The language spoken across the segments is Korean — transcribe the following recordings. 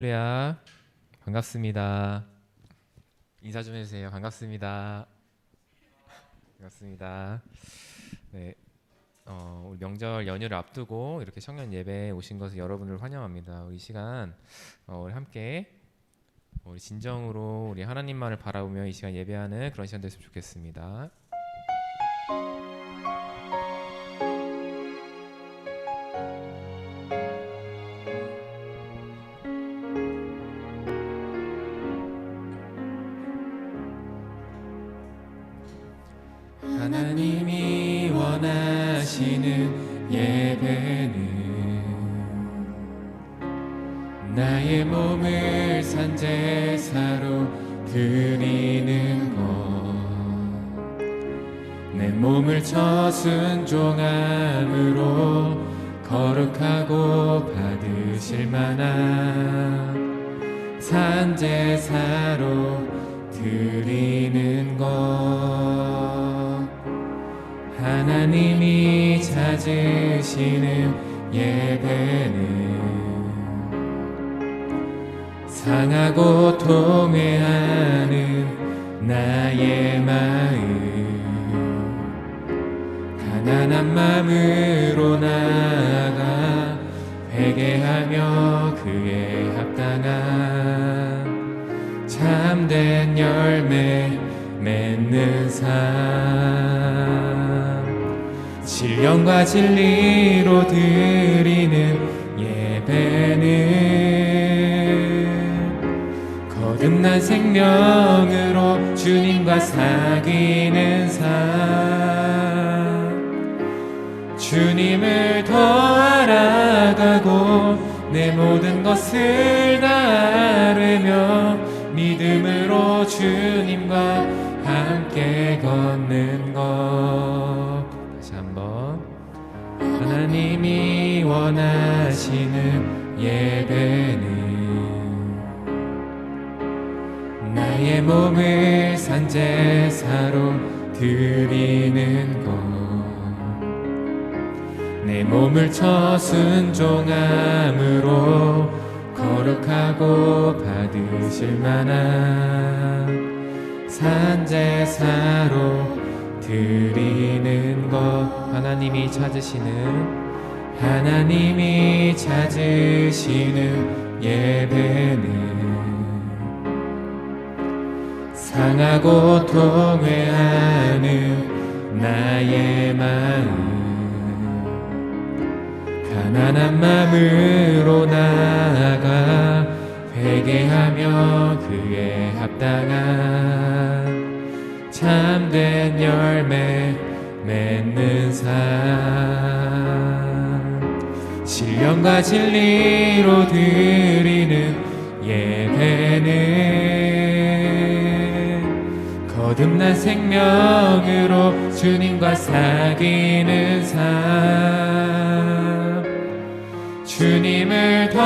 할렐루야, 반갑습니다. 인사 좀 해주세요. 반갑습니다. 반갑습니다. 네, 우리 명절 연휴를 앞두고 이렇게 청년 예배에 오신 것을 여러분을 환영합니다. 우리 시간 우리 함께 우리 진정으로 우리 하나님만을 바라보며 이 시간 예배하는 그런 시간 됐으면 좋겠습니다. 하나님이 원하시는 예배는 나의 몸을 산제사로 드리는 것, 내 몸을 저순종함으로 거룩하고 받으실 만한 산제사로 드리는 것, 하나님이 찾으시는 예배는 상하고 통회하는 나의 마음, 가난한 마음으로 나아가 회개하며 그에 합당한 참된 열매 맺는 삶, 신령과 진리로 드리는 예배는 거듭난 생명으로 주님과 사귀는 삶, 주님을 더 알아가고 내 모든 것을 나르며 믿음으로 주님과 함께 걷는 것. 다시 한번. 하나님이 원하시는 예배는 나의 몸을 산제사로 드리는 것, 내 몸을 저순종함으로 거룩하고 받으실 만한 산제사로 드리는 것, 하나님이 찾으시는 예배는 상하고 통회하는 나의 마음, 가난한 마음으로 나아가 회개하며 그에 합당한 참된 열매 맺는 삶, 신령과 진리로 드리는 예배는 거듭난 생명으로 주님과 사귀는 삶, 주님을 더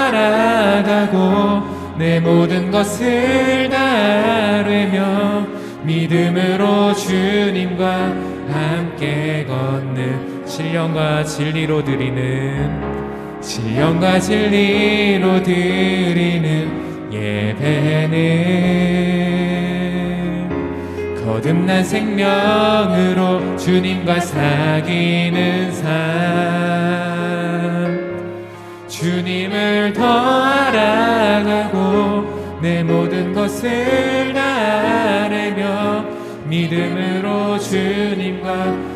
알아가고 내 모든 것을 나르며 믿음으로 주님과 함께 걷는 신령과 진리로 드리는 예배는 거듭난 생명으로 주님과 사귀는 삶, 주님을 더 알아가고 내 모든 것을 나르며 믿음으로 주님과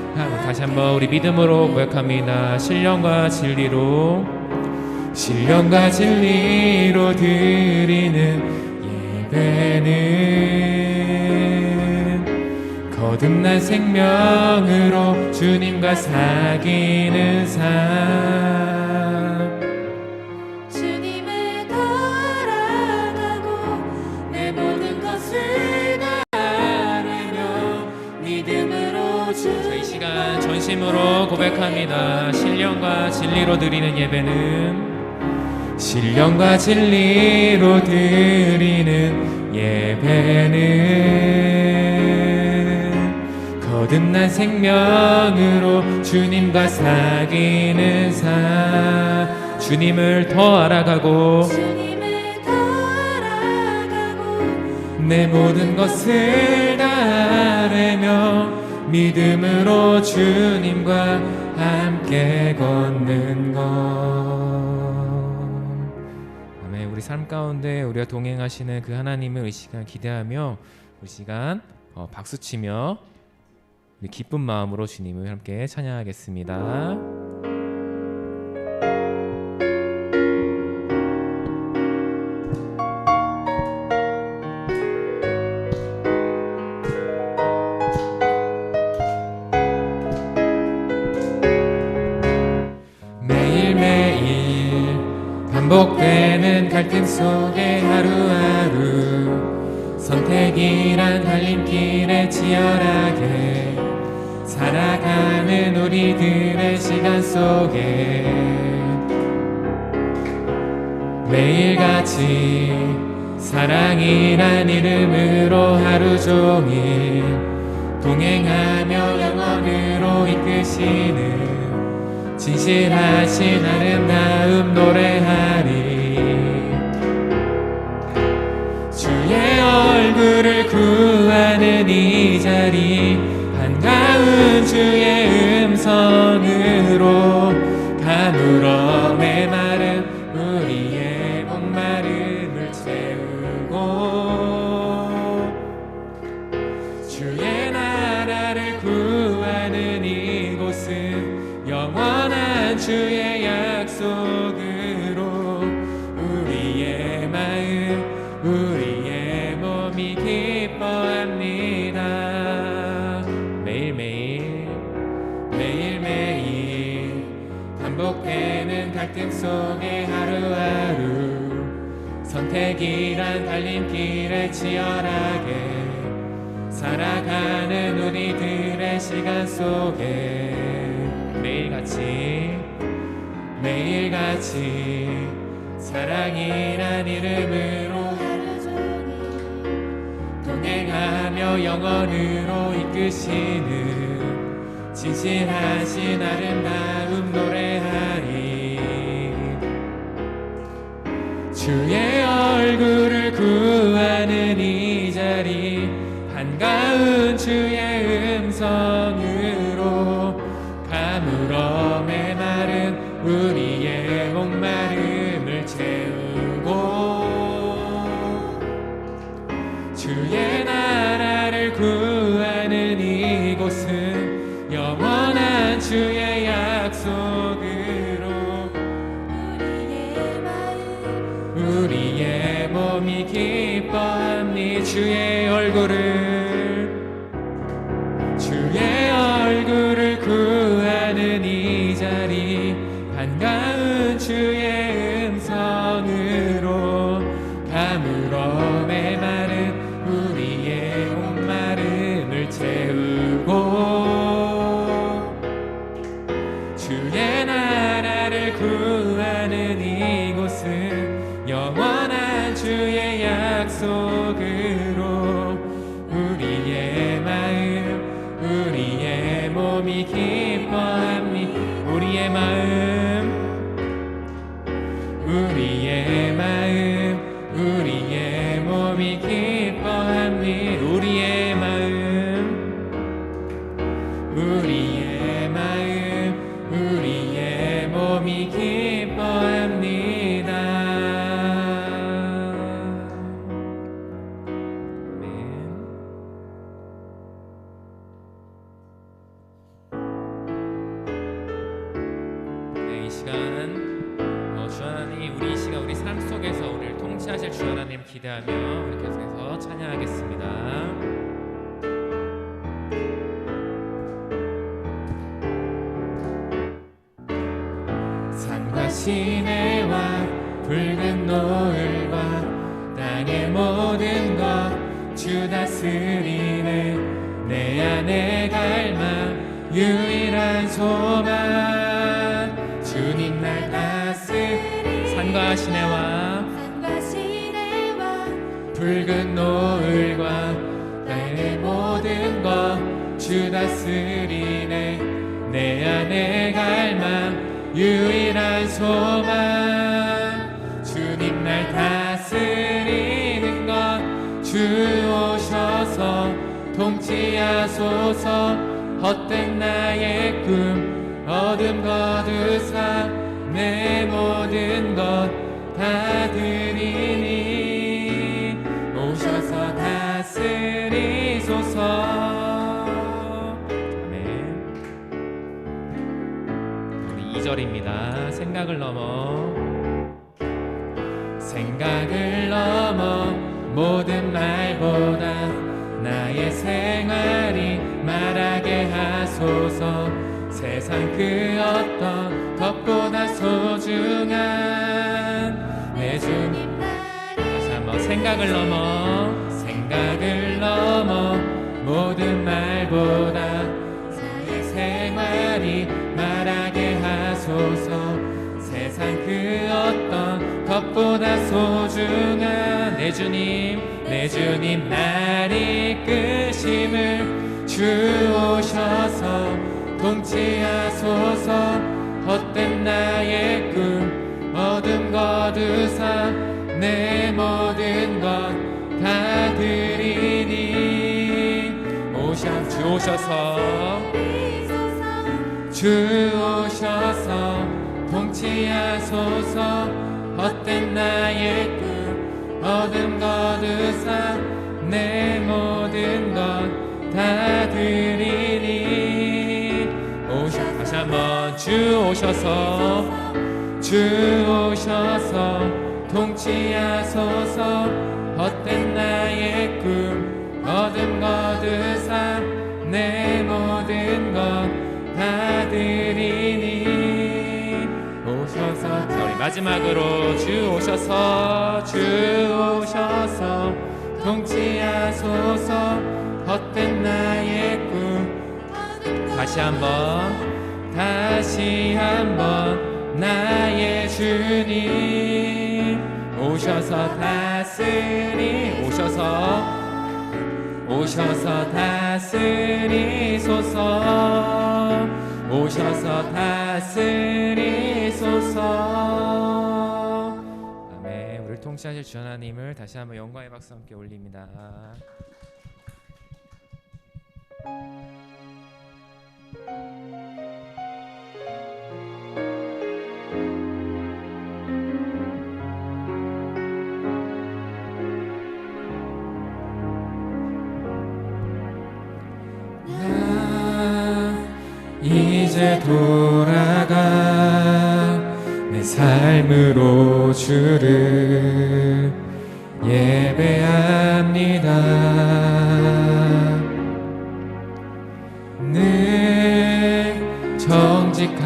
다시 한번 우리 믿음으로 고백합니다. 신령과 진리로 드리는 예배는 거듭난 생명으로 주님과 사귀는 삶, 주님을 더 알아가고 내 모든 것을 나르며 믿음으로 이 시간 전심으로 고백합니다. 신령과 진리로 드리는 예배는 거듭난 생명으로 주님과 사귀는 삶, 주님을 더 알아가고 주님을 내 모든 것을 다하려며 믿음으로 주님과 함께 걷는 것. 아멘. 우리 삶 가운데 우리가 동행하시는 그 하나님을 이 시간 기대하며 이 시간 박수치며 기쁜 마음으로 주님을 함께 찬양하겠습니다. 매일매일 반복되는 갈등 속에 하루하루 선택이란 갈림길에 치열하게 살아가는 우리들의 시간 속에 매일같이 사랑이란 이름으로 하루 종일 동행하며 영원으로 이끄시는 진실하신 아름다움 노래하리. 주의 얼굴을 구하는 이 자리 한가운 주의 음성으로 가물어 메마른 우리의 목마름을 채우고 주의 나라를 구하는 이곳은 영원한 주의 약속으로 우리의 마음 우리의 몸이 기뻐합니다. 매일매일 반복되는 갈등 속에 하루하루 선택이란 갈림길에 치열하게 살아가는 우리들의 시간 속에 매일같이 사랑이란 이름으로 하루 종일 동행하며 영원으로 이끄시는 진실하신 아름다움 노래하리. 주의 얼굴을 구하는 이 자리 한가운 주의 음성으로 가물어 메마른 우리의 목마름을 채우고 주의 나라를 구하는 이곳은 영원한 주의 약속으로 우리의 몸이 기뻐합니다. 주의 얼굴을 구하는 이 자리 한가운 주의 음성으로 가물어 메마른 우리의 목마름을 채우고 주의 나라를 구하는 이곳은 영원한 주의 약속으로 우리의 마음 우리의 몸이 기뻐합니다. 우리의 마음 우리의 몸이 기뻐합니다. 우리의 몸이 기뻐합니다. 이 시간 주 하나님 우리 삶 속에서 우리를 통치하실 주 하나님 기대하며 우리 계속해서 찬양하겠습니다. 산과 시내와 붉은 노을과 땅의 모든 것 주 다스리네. 내 안에 갈망 유일한 소망 주님 날 다스리. 산과 시내와 붉은 노을과 땅의 모든 것 주 다스리네. 내 안에 갈망 유일한 소망 주님 날 다스리는 것 주 통치하소서. 헛된 나의 꿈 어둠 거두사 내 모든 것 다 드리니 오셔서 다스리소서. 아멘. 우리 2절입니다. 생각을 넘어 모든 말보다 나의 생활이 말하게 하소서. 세상 그 어떤 것보다 소중한 내 주님. 다시 한번 생각을 넘어 모든 말보다 나의 생활이 말하게 하소서. 세상 그 어떤 것보다 소중한 내 주님 날 이끄심을 주 오셔서 통치하소서. 헛된 나의 꿈 어둠 거두사 내 모든 것 다 드리니 주 오셔서 통치하소서. 헛된 나의 꿈 어둠 거두사 내 모든 것 다 드리니 다시 한번 주 오셔서 통치하소서. 헛된 나의 꿈 어둠 거두사 내 모든 것 다 드리니 오셔서. 자, 우리 마지막으로 주 오셔서 통치하소서. 헛된 나의 꿈 다시 한번 나의 주님 오셔서 다스리소서. 아멘. 우리를 통치하실 주 하나님을 다시 한번 영광의 박수 함께 올립니다. 이제 돌아가 내 삶으로 주를 예배합니다. 늘 정직함으로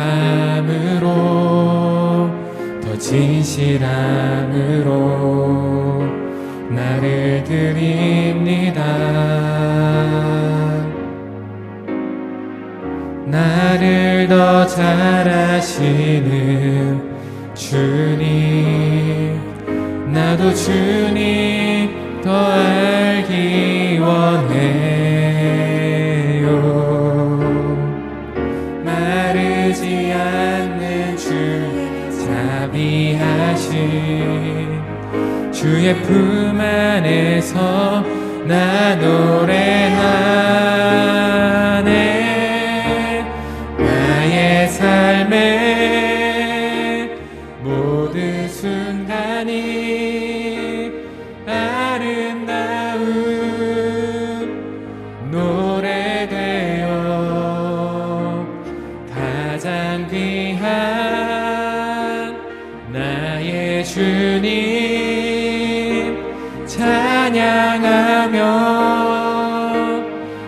더 진실함으로 나를 드립니다. 나를 더 잘 아시는 주님, 나도 주님 더 알기 원해요. 마르지 않는 주의 자비하신 주의 품 안에서 나 노래하네. 삶의 모든 순간이 아름다운 노래되어 가장 귀한 나의 주님 찬양하며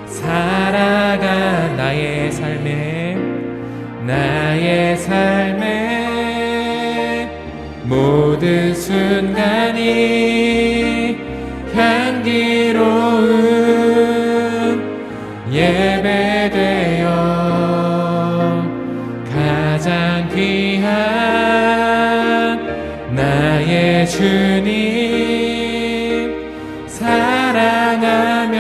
살아간 나의 삶의 모든 순간이 향기로운 예배되어 가장 귀한 나의 주님 사랑하며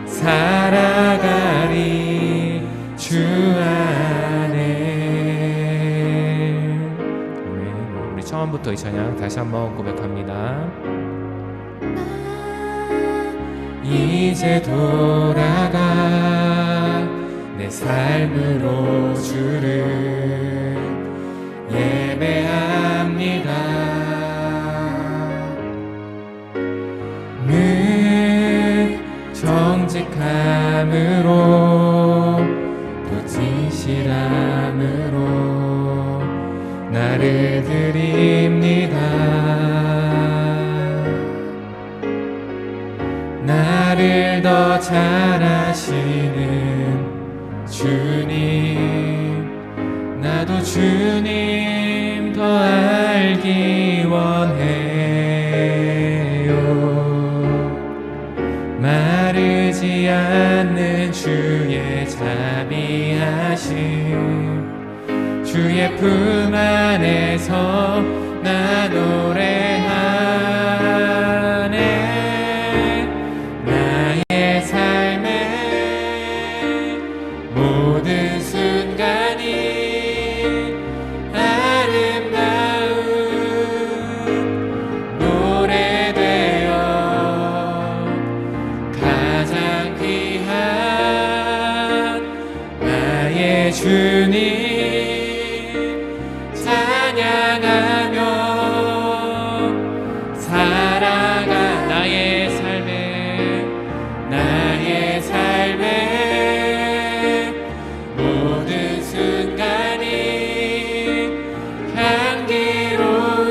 살아가리 주 안에. 우리 처음부터 이 찬양 다시 한번 고백합니다. 이제 돌아가 내 삶으로 주를 예배합니다. 늘 정직함으로 또 진실함으로 나를 드립니다. 나를 더 잘 아시는 주님, 나도 주님 더 알기 원해요. 마르지 않는 주의 자비하심, 주의 품 안에서 나 노래하네. 나의 삶의 모든 순간이 아름다운 노래되어 가장 귀한 나의 주님 찬양하며 살아가. 나의 삶의 모든 순간이 향기로운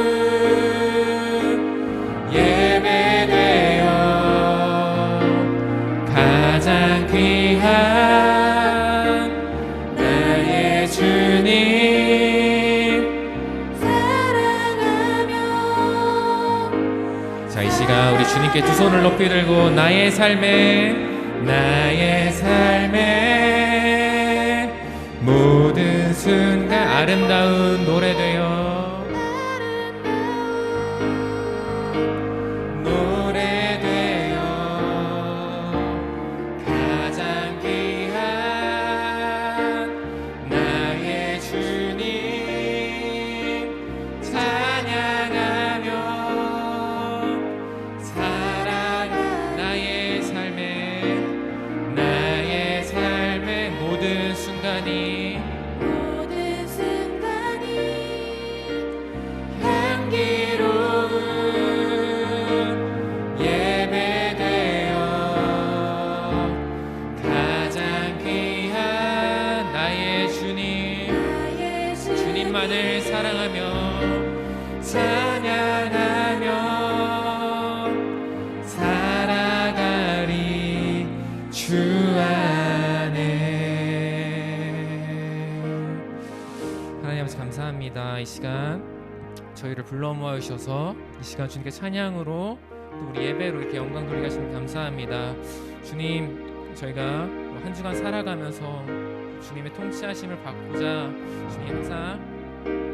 예배되어 가장 귀한 나의 주님 사랑하며. 자, 이 시간 우리 주님께 두 손을 높이 들고 나의 삶의 모든 순간 아름다운 노래되어 가장 귀한 나의 주님 찬양하며 살아가. 나의 삶의 모든 순간이 향기로운 예배되어 가장 귀한 나의 주님만을 사랑하며 찬양하며 살아가리 주 안에. 하나님 아버지 감사합니다. 이 시간 저희를 불러 모아 주셔서 이 시간 주님께 찬양으로 또 우리 예배로 이렇게 영광 돌리게 하시면 감사합니다. 주님, 저희가 한 주간 살아가면서 주님의 통치하심을 받고자 주님 항상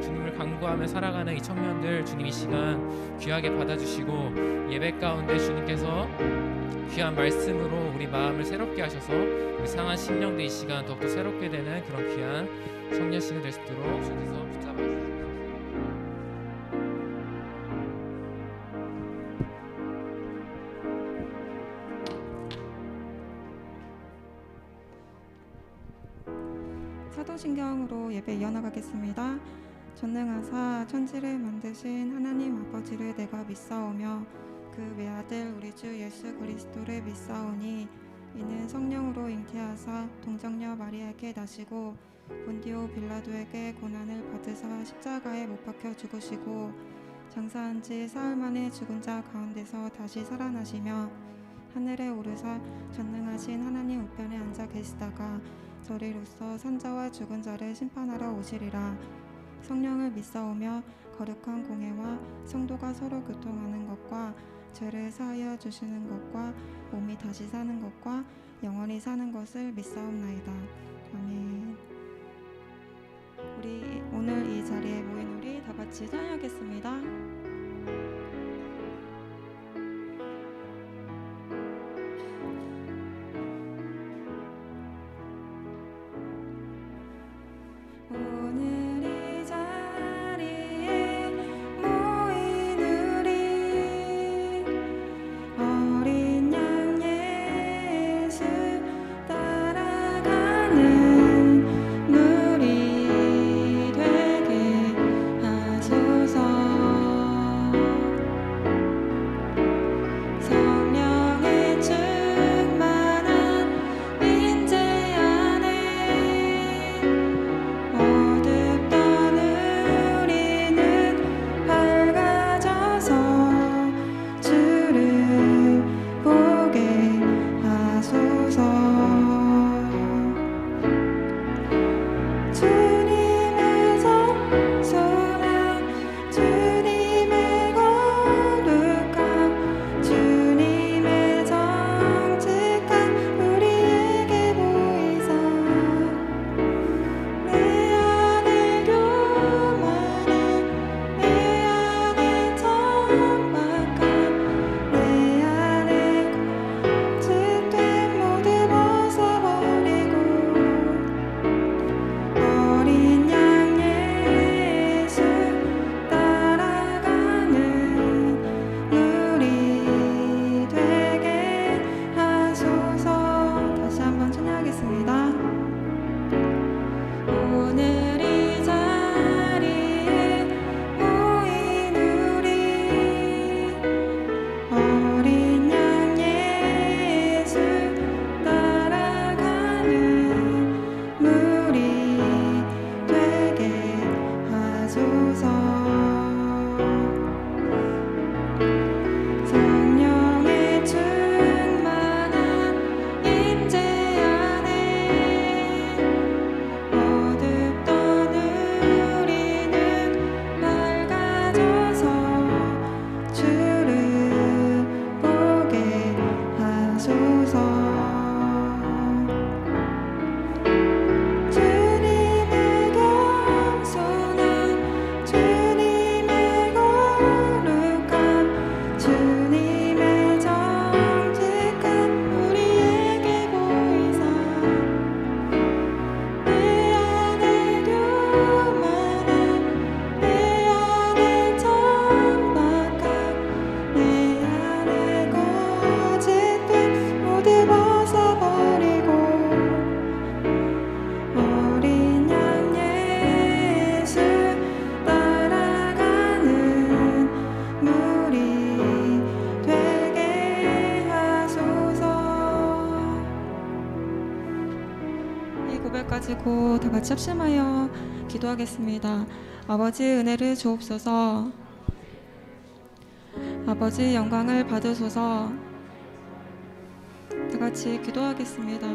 주님을 간구하며 살아가는 이 청년들, 주님 이 시간 귀하게 받아주시고 예배 가운데 주님께서 귀한 말씀으로 우리 마음을 새롭게 하셔서 우리 상한 심령도 이 시간 더욱더 새롭게 되는 그런 귀한 청년 시간 될 수 있도록 주님께서 붙잡아 주시옵소서. 사도신경으로 예배 이어나가겠습니다. 전능하사 천지를 만드신 하나님 아버지를 내가 믿사오며 그 외아들 우리 주 예수 그리스도를 믿사오니 이는 성령으로 잉태하사 동정녀 마리아에게 나시고 본디오 빌라도에게 고난을 받으사 십자가에 못 박혀 죽으시고 장사한 지 사흘 만에 죽은 자 가운데서 다시 살아나시며 하늘에 오르사 전능하신 하나님 우편에 앉아 계시다가 저리로서 산자와 죽은 자를 심판하러 오시리라. 성령을 믿사오며 거룩한 공회와 성도가 서로 교통하는 것과 죄를 사하여 주시는 것과 몸이 다시 사는 것과 영원히 사는 것을 믿사옵나이다. 아멘. 우리 오늘 이 자리에 모인 우리 다 같이 찬양하겠습니다. 어린 양의 가지고 다 같이 합심하여 기도하겠습니다. 아버지 은혜를 주옵소서. 아버지 영광을 받으소서. 다 같이 기도하겠습니다.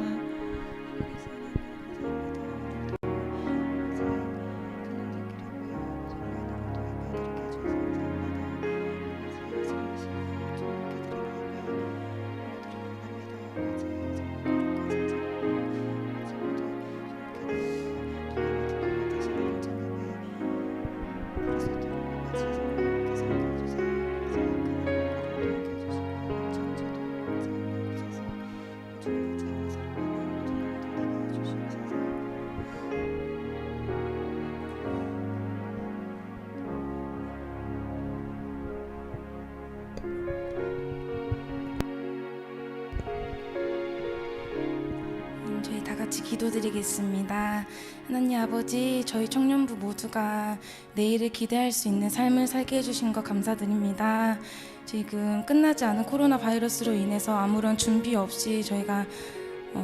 저희 다 같이 기도드리겠습니다. 하나님 아버지, 저희 청년부 모두가 내일을 기대할 수 있는 삶을 살게 해주신 것 감사드립니다. 지금 끝나지 않은 코로나 바이러스로 인해서 아무런 준비 없이 저희가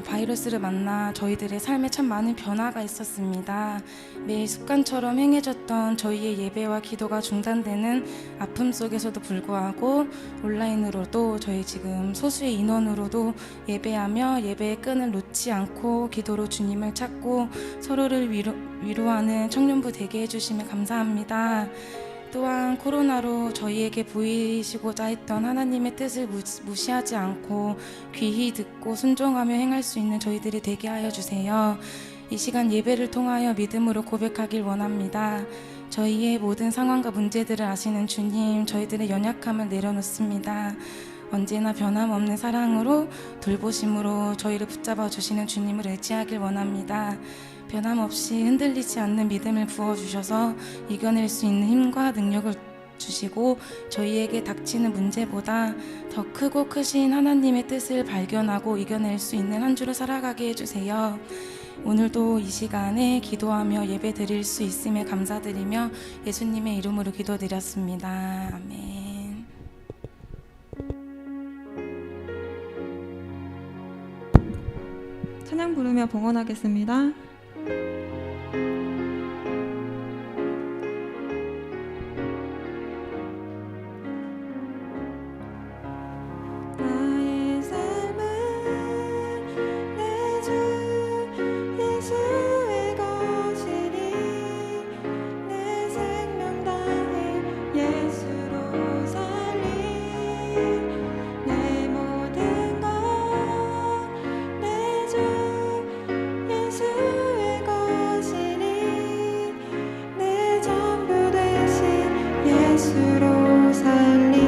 바이러스를 만나 저희들의 삶에 참 많은 변화가 있었습니다. 매일 습관처럼 행해졌던 저희의 예배와 기도가 중단되는 아픔 속에서도 불구하고 온라인으로도 저희 지금 소수의 인원으로도 예배하며 예배의 끈을 놓지 않고 기도로 주님을 찾고 서로를 위로하는 청년부 되게 해주심에 감사합니다. 또한 코로나로 저희에게 보이시고자 했던 하나님의 뜻을 무시하지 않고 귀히 듣고 순종하며 행할 수 있는 저희들이 되게 하여 주세요. 이 시간 예배를 통하여 믿음으로 고백하길 원합니다. 저희의 모든 상황과 문제들을 아시는 주님, 저희들의 연약함을 내려놓습니다. 언제나 변함없는 사랑으로 돌보심으로 저희를 붙잡아 주시는 주님을 의지하길 원합니다. 변함없이 흔들리지 않는 믿음을 부어주셔서 이겨낼 수 있는 힘과 능력을 주시고 저희에게 닥치는 문제보다 더 크고 크신 하나님의 뜻을 발견하고 이겨낼 수 있는 한 주를 살아가게 해주세요. 오늘도 이 시간에 기도하며 예배 드릴 수 있음에 감사드리며 예수님의 이름으로 기도드렸습니다. 아멘. 찬양 부르며 봉헌하겠습니다. 나의 삶은 내 주 예수의 것이니 내 생명 다해 예수로 살리 내 모든 것 내 주 예수의 것이니 내 전부 되신 예수로 살리.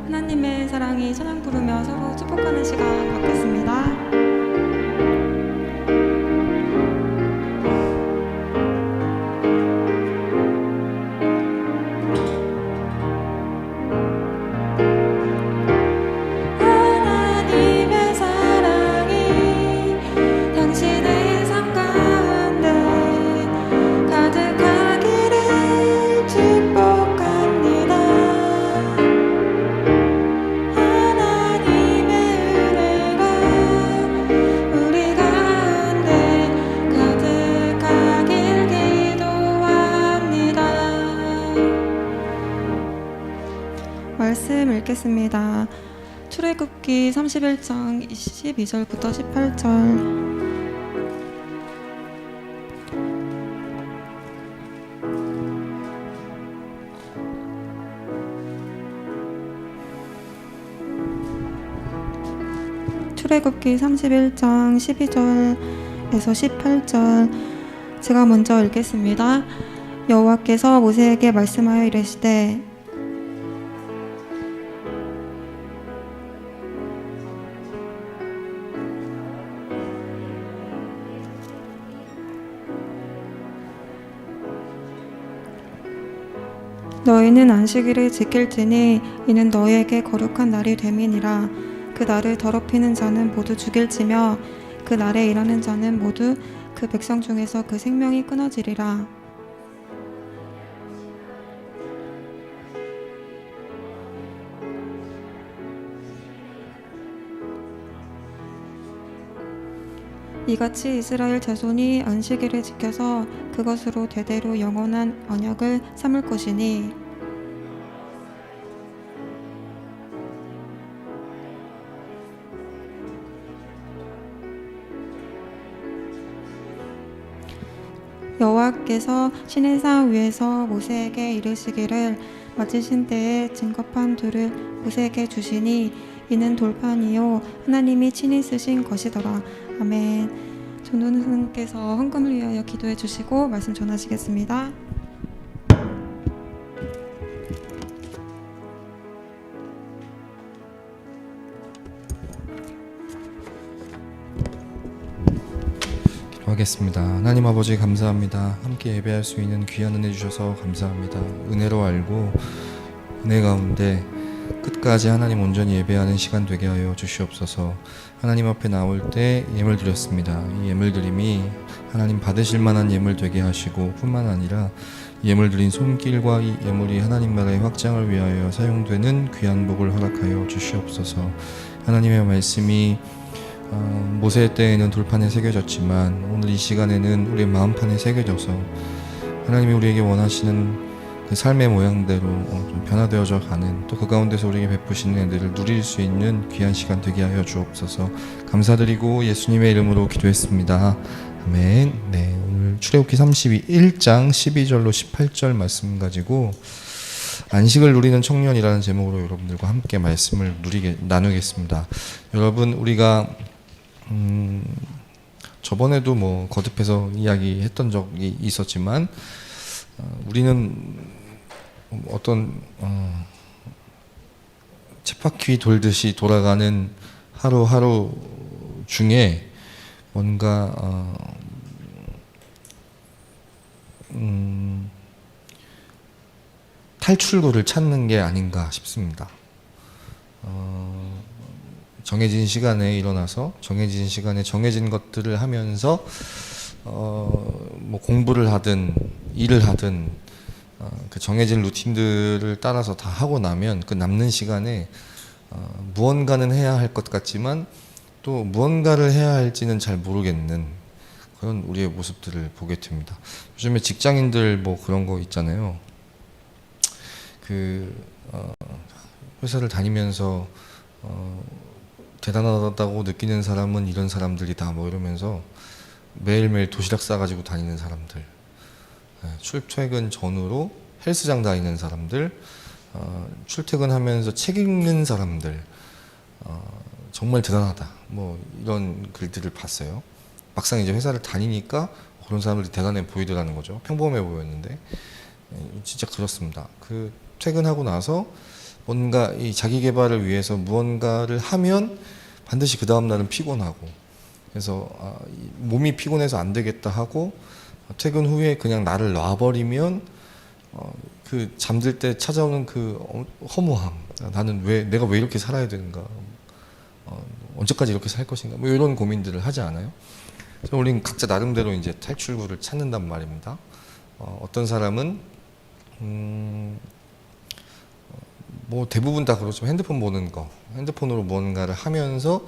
하나님의 사랑이 찬양 부르며 서로 축복하는 시간 갖겠습니다. 하나님의 사랑이 당신의 삶 가운데 가득하기를 축복합니다. 하나님의 은혜가 우리 가운데 가득하길 기도합니다. 말씀 읽겠습니다. 출애굽기 31장 12절부터 18절. 출애굽기 31장 12절에서 18절 제가 먼저 읽겠습니다. 여호와께서 모세에게 말씀하여 이르시되 너희는 안식일을 지킬지니 이는 너희에게 거룩한 날이 됨이니라. 그 날을 더럽히는 자는 모두 죽일지며 그 날에 일하는 자는 모두 그 백성 중에서 그 생명이 끊어지리라. 이같이 이스라엘 자손이 안식일을 지켜서 그것으로 대대로 영원한 언약을 삼을 것이니 여호와께서 시내산 위에서 모세에게 이르시기를 맞으신 때에 증거판 돌을 모세에게 주시니 이는 돌판이요 하나님이 친히 쓰신 것이더라. 아멘. 전도사님께서 헌금을 위하여 기도해 주시고 말씀 전하시겠습니다. 기도하겠습니다. 하나님 아버지 감사합니다. 함께 예배할 수 있는 귀한 은혜 주셔서 감사합니다. 은혜로 알고 은혜 가운데 끝까지 하나님 온전히 예배하는 시간 되게 하여 주시옵소서. 하나님 앞에 나올 때 예물 드렸습니다. 이 예물 드림이 하나님 받으실 만한 예물 되게 하시고 뿐만 아니라 예물 드린 손길과 이 예물이 하나님 나라의 확장을 위하여 사용되는 귀한 복을 허락하여 주시옵소서. 하나님의 말씀이 모세 때에는 돌판에 새겨졌지만 오늘 이 시간에는 우리의 마음판에 새겨져서 하나님이 우리에게 원하시는 그 삶의 모양대로 좀 변화되어져 가는, 또 그 가운데서 우리에게 베푸시는 은혜를 누릴 수 있는 귀한 시간 되게 하여 주옵소서. 감사드리고 예수님의 이름으로 기도했습니다. 아멘. 네, 오늘 출애굽기 31장 12절로 18절 말씀 가지고 안식을 누리는 청년이라는 제목으로 여러분들과 함께 말씀을 나누겠습니다. 여러분, 우리가 저번에도 뭐 거듭해서 이야기했던 적이 있었지만 우리는 어떤 쳇바퀴 돌듯이 돌아가는 하루하루 중에 뭔가 탈출구를 찾는 게 아닌가 싶습니다. 정해진 시간에 일어나서 정해진 시간에 정해진 것들을 하면서 뭐 공부를 하든 일을 하든 그 정해진 루틴들을 따라서 다 하고 나면 그 남는 시간에 무언가는 해야 할 것 같지만 또 무언가를 해야 할지는 잘 모르겠는 그런 우리의 모습들을 보게 됩니다. 요즘에 직장인들 뭐 그런 거 있잖아요. 그 회사를 다니면서 대단하다고 느끼는 사람은 이런 사람들이다 뭐 이러면서 매일매일 도시락 싸가지고 다니는 사람들, 출퇴근 전후로 헬스장 다니는 사람들, 출퇴근하면서 책 읽는 사람들, 정말 대단하다 뭐 이런 글들을 봤어요. 막상 이제 회사를 다니니까 그런 사람들이 대단해 보이더라는 거죠. 평범해 보였는데 진짜 그렇습니다. 그 퇴근하고 나서 뭔가 이 자기 개발을 위해서 무언가를 하면 반드시 그 다음 날은 피곤하고, 그래서 몸이 피곤해서 안 되겠다 하고 퇴근 후에 그냥 나를 놔버리면 그 잠들 때 찾아오는 그 허무함, 나는 내가 왜 이렇게 살아야 되는가, 언제까지 이렇게 살 것인가, 뭐 이런 고민들을 하지 않아요? 그래서 우리는 각자 나름대로 이제 탈출구를 찾는단 말입니다. 어떤 사람은 뭐 대부분 다 그렇지만 핸드폰 보는 거, 핸드폰으로 무언가를 하면서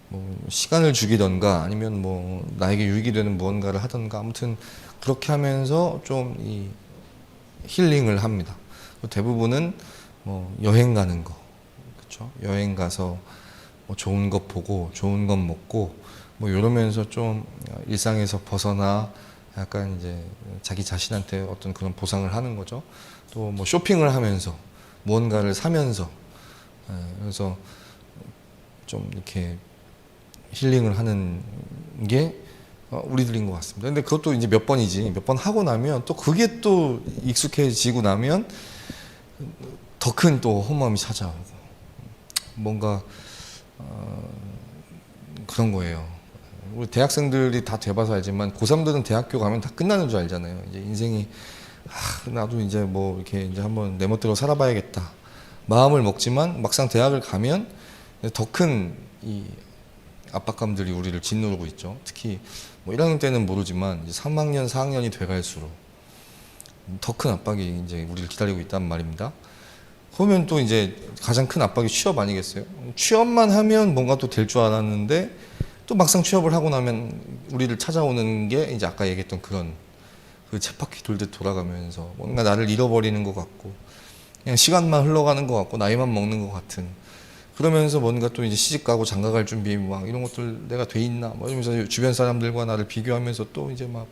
뭐 시간을 죽이던가 아니면 뭐 나에게 유익이 되는 무언가를 하던가, 아무튼 그렇게 하면서 좀 이 힐링을 합니다. 대부분은 뭐 여행 가는 거, 그렇죠? 여행 가서 뭐 좋은 것 보고 좋은 것 먹고 뭐 이러면서 좀 일상에서 벗어나 약간 이제 자기 자신한테 어떤 그런 보상을 하는 거죠. 또 뭐 쇼핑을 하면서 무언가를 사면서, 그래서 좀 이렇게 힐링을 하는 게 우리들인 것 같습니다. 근데 그것도 이제 몇 번이지, 몇 번 하고 나면 또 그게 또 익숙해지고 나면 더 큰 또 허무함이 찾아오고 뭔가 그런 거예요. 우리 대학생들이 다 돼봐서 알지만 고3들은 대학교 가면 다 끝나는 줄 알잖아요. 이제 인생이 나도 이제 뭐 이렇게 이제 한번 내 멋대로 살아봐야겠다 마음을 먹지만 막상 대학을 가면 더 큰 이 압박감들이 우리를 짓누르고 있죠. 특히 뭐 1학년 때는 모르지만 이제 3학년, 4학년이 돼갈수록 더 큰 압박이 이제 우리를 기다리고 있단 말입니다. 그러면 또 이제 가장 큰 압박이 취업 아니겠어요? 취업만 하면 뭔가 또 될 줄 알았는데 또 막상 취업을 하고 나면 우리를 찾아오는 게 이제 아까 얘기했던 그런 그 쳇바퀴 돌듯 돌아가면서 뭔가 나를 잃어버리는 것 같고 그냥 시간만 흘러가는 것 같고 나이만 먹는 것 같은 그러면서 뭔가 또 이제 시집 가고 장가 갈 준비 막 이런 것들 내가 돼 있나 뭐 이러면서 주변 사람들과 나를 비교하면서 또 이제 막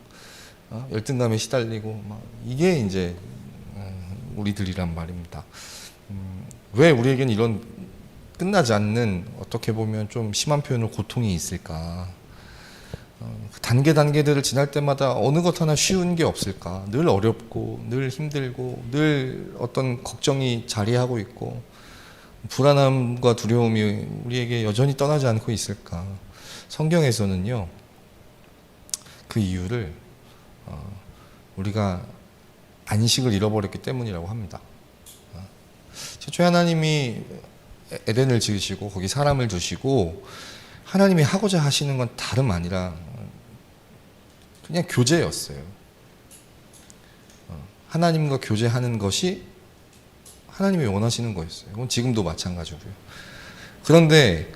열등감에 시달리고 막 이게 이제 우리들이란 말입니다. 왜 우리에겐 이런 끝나지 않는 어떻게 보면 좀 심한 표현으로 고통이 있을까? 단계들을 지날 때마다 어느 것 하나 쉬운 게 없을까? 늘 어렵고 늘 힘들고 늘 어떤 걱정이 자리하고 있고 불안함과 두려움이 우리에게 여전히 떠나지 않고 있을까? 성경에서는요 그 이유를 우리가 안식을 잃어버렸기 때문이라고 합니다. 최초에 하나님이 에덴을 지으시고 거기 사람을 두시고 하나님이 하고자 하시는 건 다름 아니라 그냥 교제였어요. 하나님과 교제하는 것이 하나님이 원하시는 거였어요. 그건 지금도 마찬가지고요. 그런데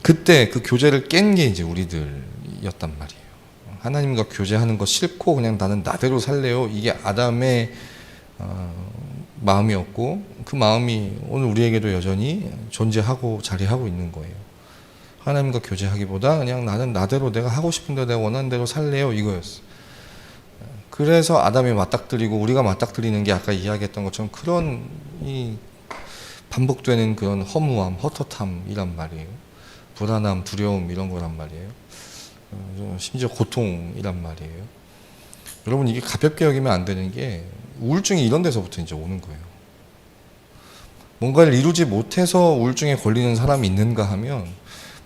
그때 그 교제를 깬 게 이제 우리들이었단 말이에요. 하나님과 교제하는 거 싫고 그냥 나는 나대로 살래요. 이게 아담의 마음이었고 그 마음이 오늘 우리에게도 여전히 존재하고 자리하고 있는 거예요. 하나님과 교제하기보다 그냥 나는 나대로 내가 하고 싶은 대로 내가 원하는 대로 살래요 이거였어요. 그래서 아담이 맞닥뜨리고 우리가 맞닥뜨리는 게 아까 이야기했던 것처럼 그런 이 반복되는 그런 허무함, 헛헛함이란 말이에요. 불안함, 두려움 이런 거란 말이에요. 심지어 고통이란 말이에요. 여러분 이게 가볍게 여기면 안 되는 게 우울증이 이런 데서부터 이제 오는 거예요. 뭔가를 이루지 못해서 우울증에 걸리는 사람이 있는가 하면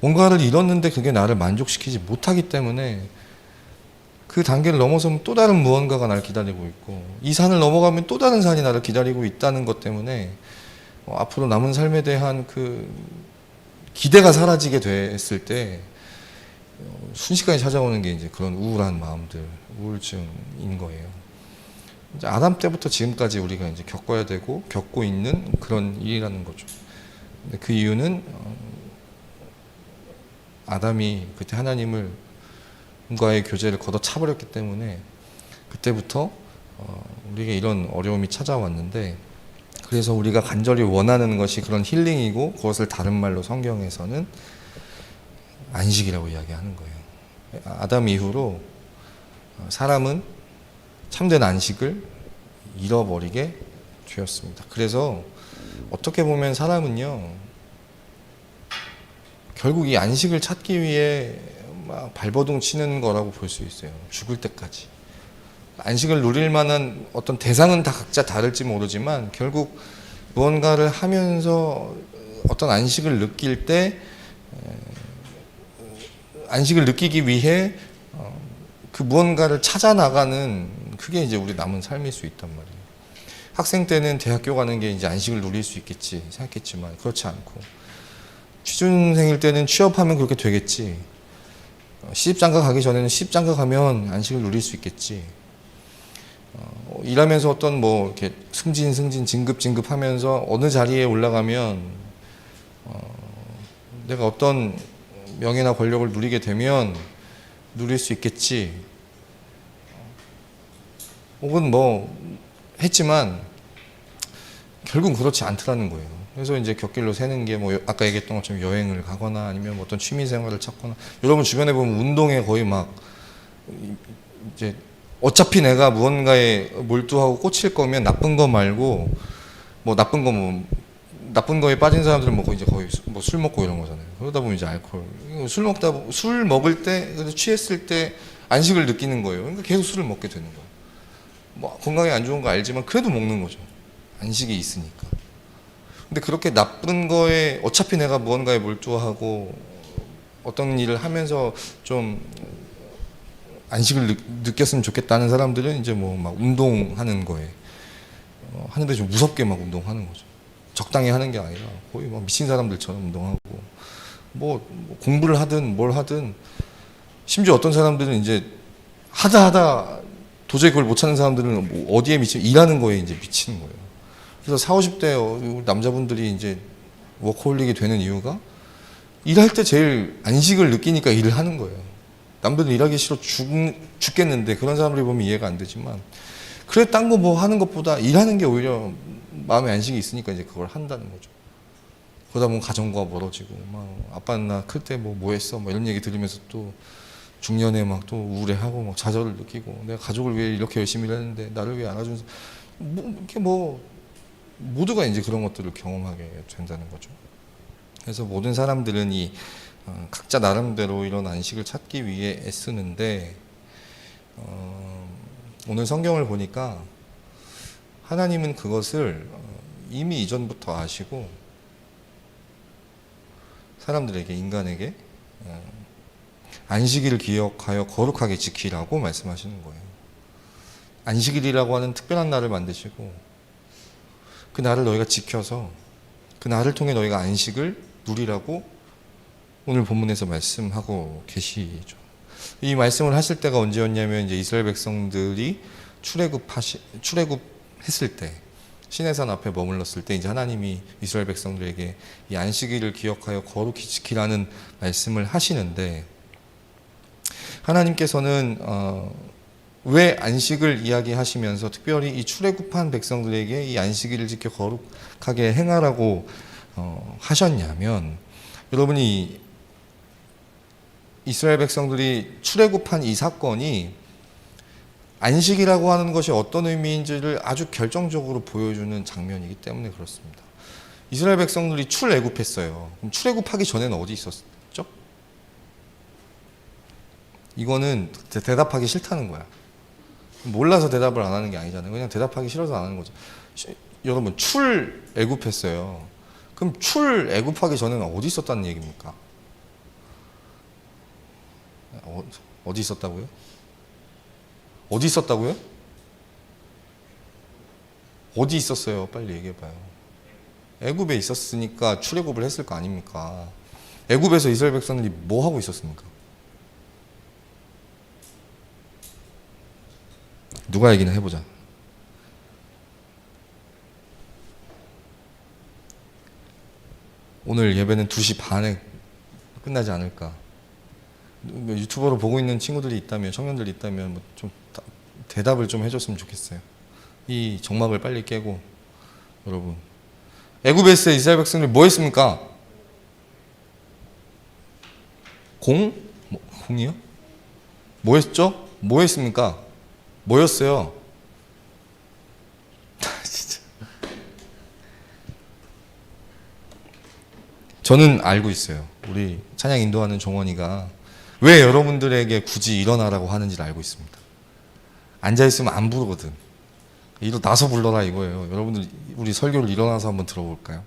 뭔가를 이뤘는데 그게 나를 만족시키지 못하기 때문에 그 단계를 넘어서면 또 다른 무언가가 나를 기다리고 있고 이 산을 넘어가면 또 다른 산이 나를 기다리고 있다는 것 때문에 앞으로 남은 삶에 대한 그 기대가 사라지게 됐을 때 순식간에 찾아오는 게 이제 그런 우울한 마음들, 우울증인 거예요. 이제 아담 때부터 지금까지 우리가 이제 겪어야 되고 겪고 있는 그런 일이라는 거죠. 근데 그 이유는 아담이 그때 하나님과의 교제를 걷어차버렸기 때문에 그때부터 우리에게 이런 어려움이 찾아왔는데 그래서 우리가 간절히 원하는 것이 그런 힐링이고 그것을 다른 말로 성경에서는 안식이라고 이야기하는 거예요. 아담 이후로 사람은 참된 안식을 잃어버리게 되었습니다. 그래서 어떻게 보면 사람은요 결국 이 안식을 찾기 위해 막 발버둥 치는 거라고 볼 수 있어요. 죽을 때까지. 안식을 누릴 만한 어떤 대상은 다 각자 다를지 모르지만 결국 무언가를 하면서 어떤 안식을 느낄 때 안식을 느끼기 위해 그 무언가를 찾아 나가는 그게 이제 우리 남은 삶일 수 있단 말이에요. 학생 때는 대학교 가는 게 이제 안식을 누릴 수 있겠지 생각했지만 그렇지 않고 취준생일 때는 취업하면 그렇게 되겠지. 시집장가 가기 전에는 시집장가 가면 안식을 누릴 수 있겠지. 일하면서 어떤 뭐 이렇게 승진 진급하면서 어느 자리에 올라가면 내가 어떤 명예나 권력을 누리게 되면 누릴 수 있겠지. 혹은 뭐 했지만 결국은 그렇지 않더라는 거예요. 그래서 이제 곁길로 새는 게 뭐 아까 얘기했던 것처럼 여행을 가거나 아니면 뭐 어떤 취미 생활을 찾거나 여러분 주변에 보면 운동에 거의 막 이제 어차피 내가 무언가에 몰두하고 꽂힐 거면 나쁜 거 말고 뭐 나쁜 거에 빠진 사람들은 뭐 이제 거의 뭐 술 먹고 이런 거잖아요. 그러다 보면 이제 알코올 술 먹을 때 취했을 때 안식을 느끼는 거예요. 그러니까 계속 술을 먹게 되는 거예요. 뭐 건강에 안 좋은 거 알지만 그래도 먹는 거죠. 안식이 있으니까. 근데 그렇게 나쁜 거에 어차피 내가 무언가에 몰두하고 어떤 일을 하면서 좀 안식을 느꼈으면 좋겠다는 사람들은 이제 뭐 막 운동하는 거에 하는데 좀 무섭게 막 운동하는 거죠. 적당히 하는 게 아니라 거의 막 미친 사람들처럼 운동하고 뭐 공부를 하든 뭘 하든 심지어 어떤 사람들은 이제 하다 도저히 그걸 못 찾는 사람들은 뭐 어디에 일하는 거에 이제 미치는 거예요. 그래서 40, 50대 남자분들이 이제 워커홀릭이 되는 이유가 일할 때 제일 안식을 느끼니까 일을 하는 거예요. 남들은 일하기 싫어 죽겠는데 그런 사람들이 보면 이해가 안 되지만, 그래 딴 거 뭐 하는 것보다 일하는 게 오히려 마음의 안식이 있으니까 이제 그걸 한다는 거죠. 그러다 보면 가정과 멀어지고, 막 아빠는 나 클 때 뭐 했어? 뭐 이런 얘기 들으면서 또 중년에 막 또 우울해하고 막 좌절을 느끼고, 내가 가족을 위해 이렇게 열심히 일했는데 나를 위해 안아주는 이렇게 모두가 이제 그런 것들을 경험하게 된다는 거죠. 그래서 모든 사람들은 이 각자 나름대로 이런 안식을 찾기 위해 애쓰는데, 오늘 성경을 보니까 하나님은 그것을 이미 이전부터 아시고 사람들에게, 인간에게 안식일을 기억하여 거룩하게 지키라고 말씀하시는 거예요. 안식일이라고 하는 특별한 날을 만드시고 그 날을 너희가 지켜서 그 날을 통해 너희가 안식을 누리라고 오늘 본문에서 말씀하고 계시죠. 이 말씀을 하실 때가 언제였냐면, 이제 이스라엘 백성들이 출애굽했을 때, 시내산 앞에 머물렀을 때 이제 하나님이 이스라엘 백성들에게 이 안식일을 기억하여 거룩히 지키라는 말씀을 하시는데, 하나님께서는 왜 안식을 이야기하시면서 특별히 이 출애굽한 백성들에게 이 안식일을 지켜 거룩하게 행하라고 하셨냐면, 여러분이 이스라엘 백성들이 출애굽한 이 사건이 안식이라고 하는 것이 어떤 의미인지를 아주 결정적으로 보여주는 장면이기 때문에 그렇습니다. 이스라엘 백성들이 출애굽했어요. 그럼 출애굽하기 전에는 어디 있었죠? 이거는 대답하기 싫다는 거야. 몰라서 대답을 안 하는 게 아니잖아요. 그냥 대답하기 싫어서 안 하는 거죠. 여러분, 출애굽했어요. 그럼 출애굽하기 전에는 어디 있었다는 얘기입니까? 어디 있었다고요? 어디 있었다고요? 어디 있었어요? 빨리 얘기해봐요. 애굽에 있었으니까 출애굽을 했을 거 아닙니까? 애굽에서 이스라엘 백성들이 뭐 하고 있었습니까? 누가 얘기나 해보자. 오늘 예배는 2시 반에 끝나지 않을까. 유튜버로 보고 있는 친구들이 있다면, 청년들이 있다면 좀 대답을 좀 해줬으면 좋겠어요. 이 정막을 빨리 깨고. 여러분, 애굽에서 이스라엘 백성들이 뭐 했습니까? 공이요? 뭐 했죠? 뭐 했습니까? 뭐였어요? 진짜. 저는 알고 있어요. 우리 찬양 인도하는 종원이가 왜 여러분들에게 굳이 일어나라고 하는지를 알고 있습니다. 앉아있으면 안 부르거든. 나서 불러라 이거예요. 여러분들, 우리 설교를 일어나서 한번 들어볼까요?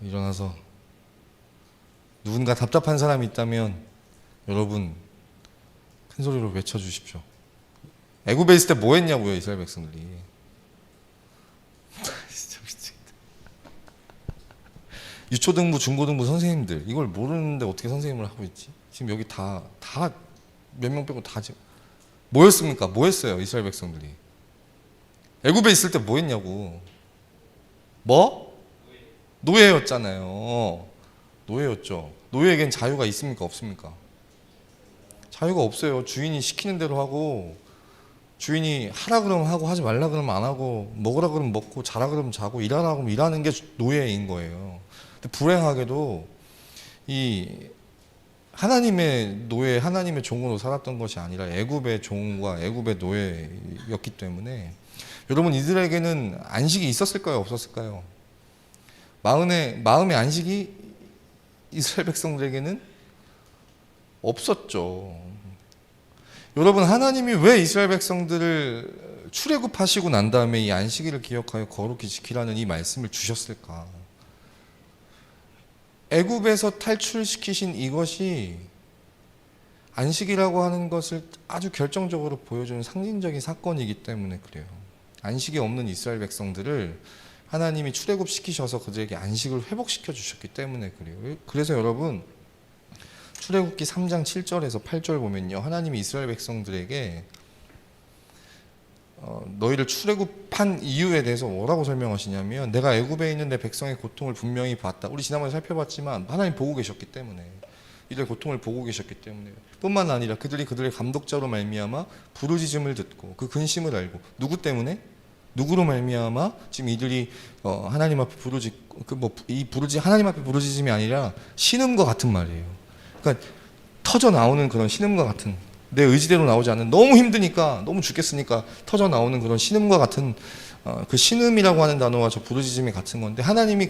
일어나서 누군가 답답한 사람이 있다면 여러분 큰 소리로 외쳐주십시오. 애굽에 있을 때 뭐 했냐고요, 이스라엘 백성들이. 진짜 미치겠다. 유초등부, 중고등부 선생님들, 이걸 모르는데 어떻게 선생님을 하고 있지? 지금 여기 다 몇 명 빼고 다 지금 뭐였습니까? 뭐 했어요, 이스라엘 백성들이? 애굽에 있을 때 뭐 했냐고. 뭐? 노예였잖아요. 노예였죠. 노예에겐 자유가 있습니까? 없습니까? 자유가 없어요. 주인이 시키는 대로 하고, 주인이 하라 그러면 하고, 하지 말라 그러면 안 하고, 먹으라 그러면 먹고, 자라 그러면 자고, 일하라 그러면 일하는 게 노예인 거예요. 근데 불행하게도 이 하나님의 노예, 하나님의 종으로 살았던 것이 아니라 애굽의 종과 애굽의 노예였기 때문에, 여러분, 이들에게는 안식이 있었을까요? 없었을까요? 마음의 안식이 이스라엘 백성들에게는 없었죠. 여러분, 하나님이 왜 이스라엘 백성들을 출애굽하시고 난 다음에 이 안식일을 기억하여 거룩히 지키라는 이 말씀을 주셨을까? 애굽에서 탈출시키신 이것이 안식이라고 하는 것을 아주 결정적으로 보여주는 상징적인 사건이기 때문에 그래요. 안식이 없는 이스라엘 백성들을 하나님이 출애굽시키셔서 그들에게 안식을 회복시켜 주셨기 때문에 그래요. 그래서 여러분, 출애굽기 3장 7절에서 8절 보면요, 하나님이 이스라엘 백성들에게 너희를 출애굽한 이유에 대해서 뭐라고 설명하시냐면 내가 애굽에 있는 내 백성의 고통을 분명히 봤다. 우리 지난번에 살펴봤지만 하나님 보고 계셨기 때문에 이들 고통을 보고 계셨기 때문에 뿐만 아니라 그들의 감독자로 말미암아 부르짖음을 듣고 그 근심을 알고 누구 때문에? 누구로 말미암아 지금 이들이 하나님 앞에 하나님 앞에 부르짖음이 아니라 신음과 같은 말이에요. 그러니까 터져 나오는 그런 신음과 같은 내 의지대로 나오지 않는 너무 힘드니까 너무 죽겠으니까 터져 나오는 그런 신음과 같은 그 신음이라고 하는 단어와 저 부르짖음이 같은 건데 하나님이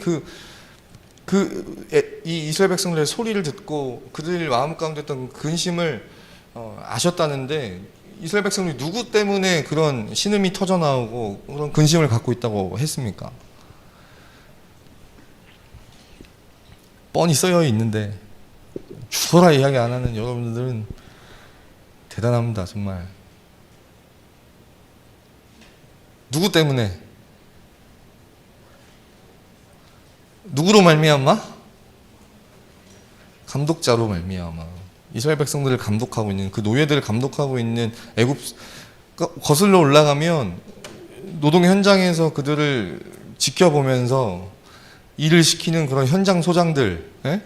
이 이스라엘 백성들의 소리를 듣고 그들 마음 가운데 있던 근심을 아셨다는데 이스라엘 백성들이 누구 때문에 그런 신음이 터져 나오고 그런 근심을 갖고 있다고 했습니까? 뻔히 쓰여 있는데 죽어라 이야기 안 하는 여러분들은 대단합니다. 정말. 누구 때문에? 누구로 말미암아? 감독자로 말미암아. 이스라엘 백성들을 감독하고 있는 그 노예들을 감독하고 있는 애굽 거슬러 올라가면 노동 현장에서 그들을 지켜보면서 일을 시키는 그런 현장 소장들. 예?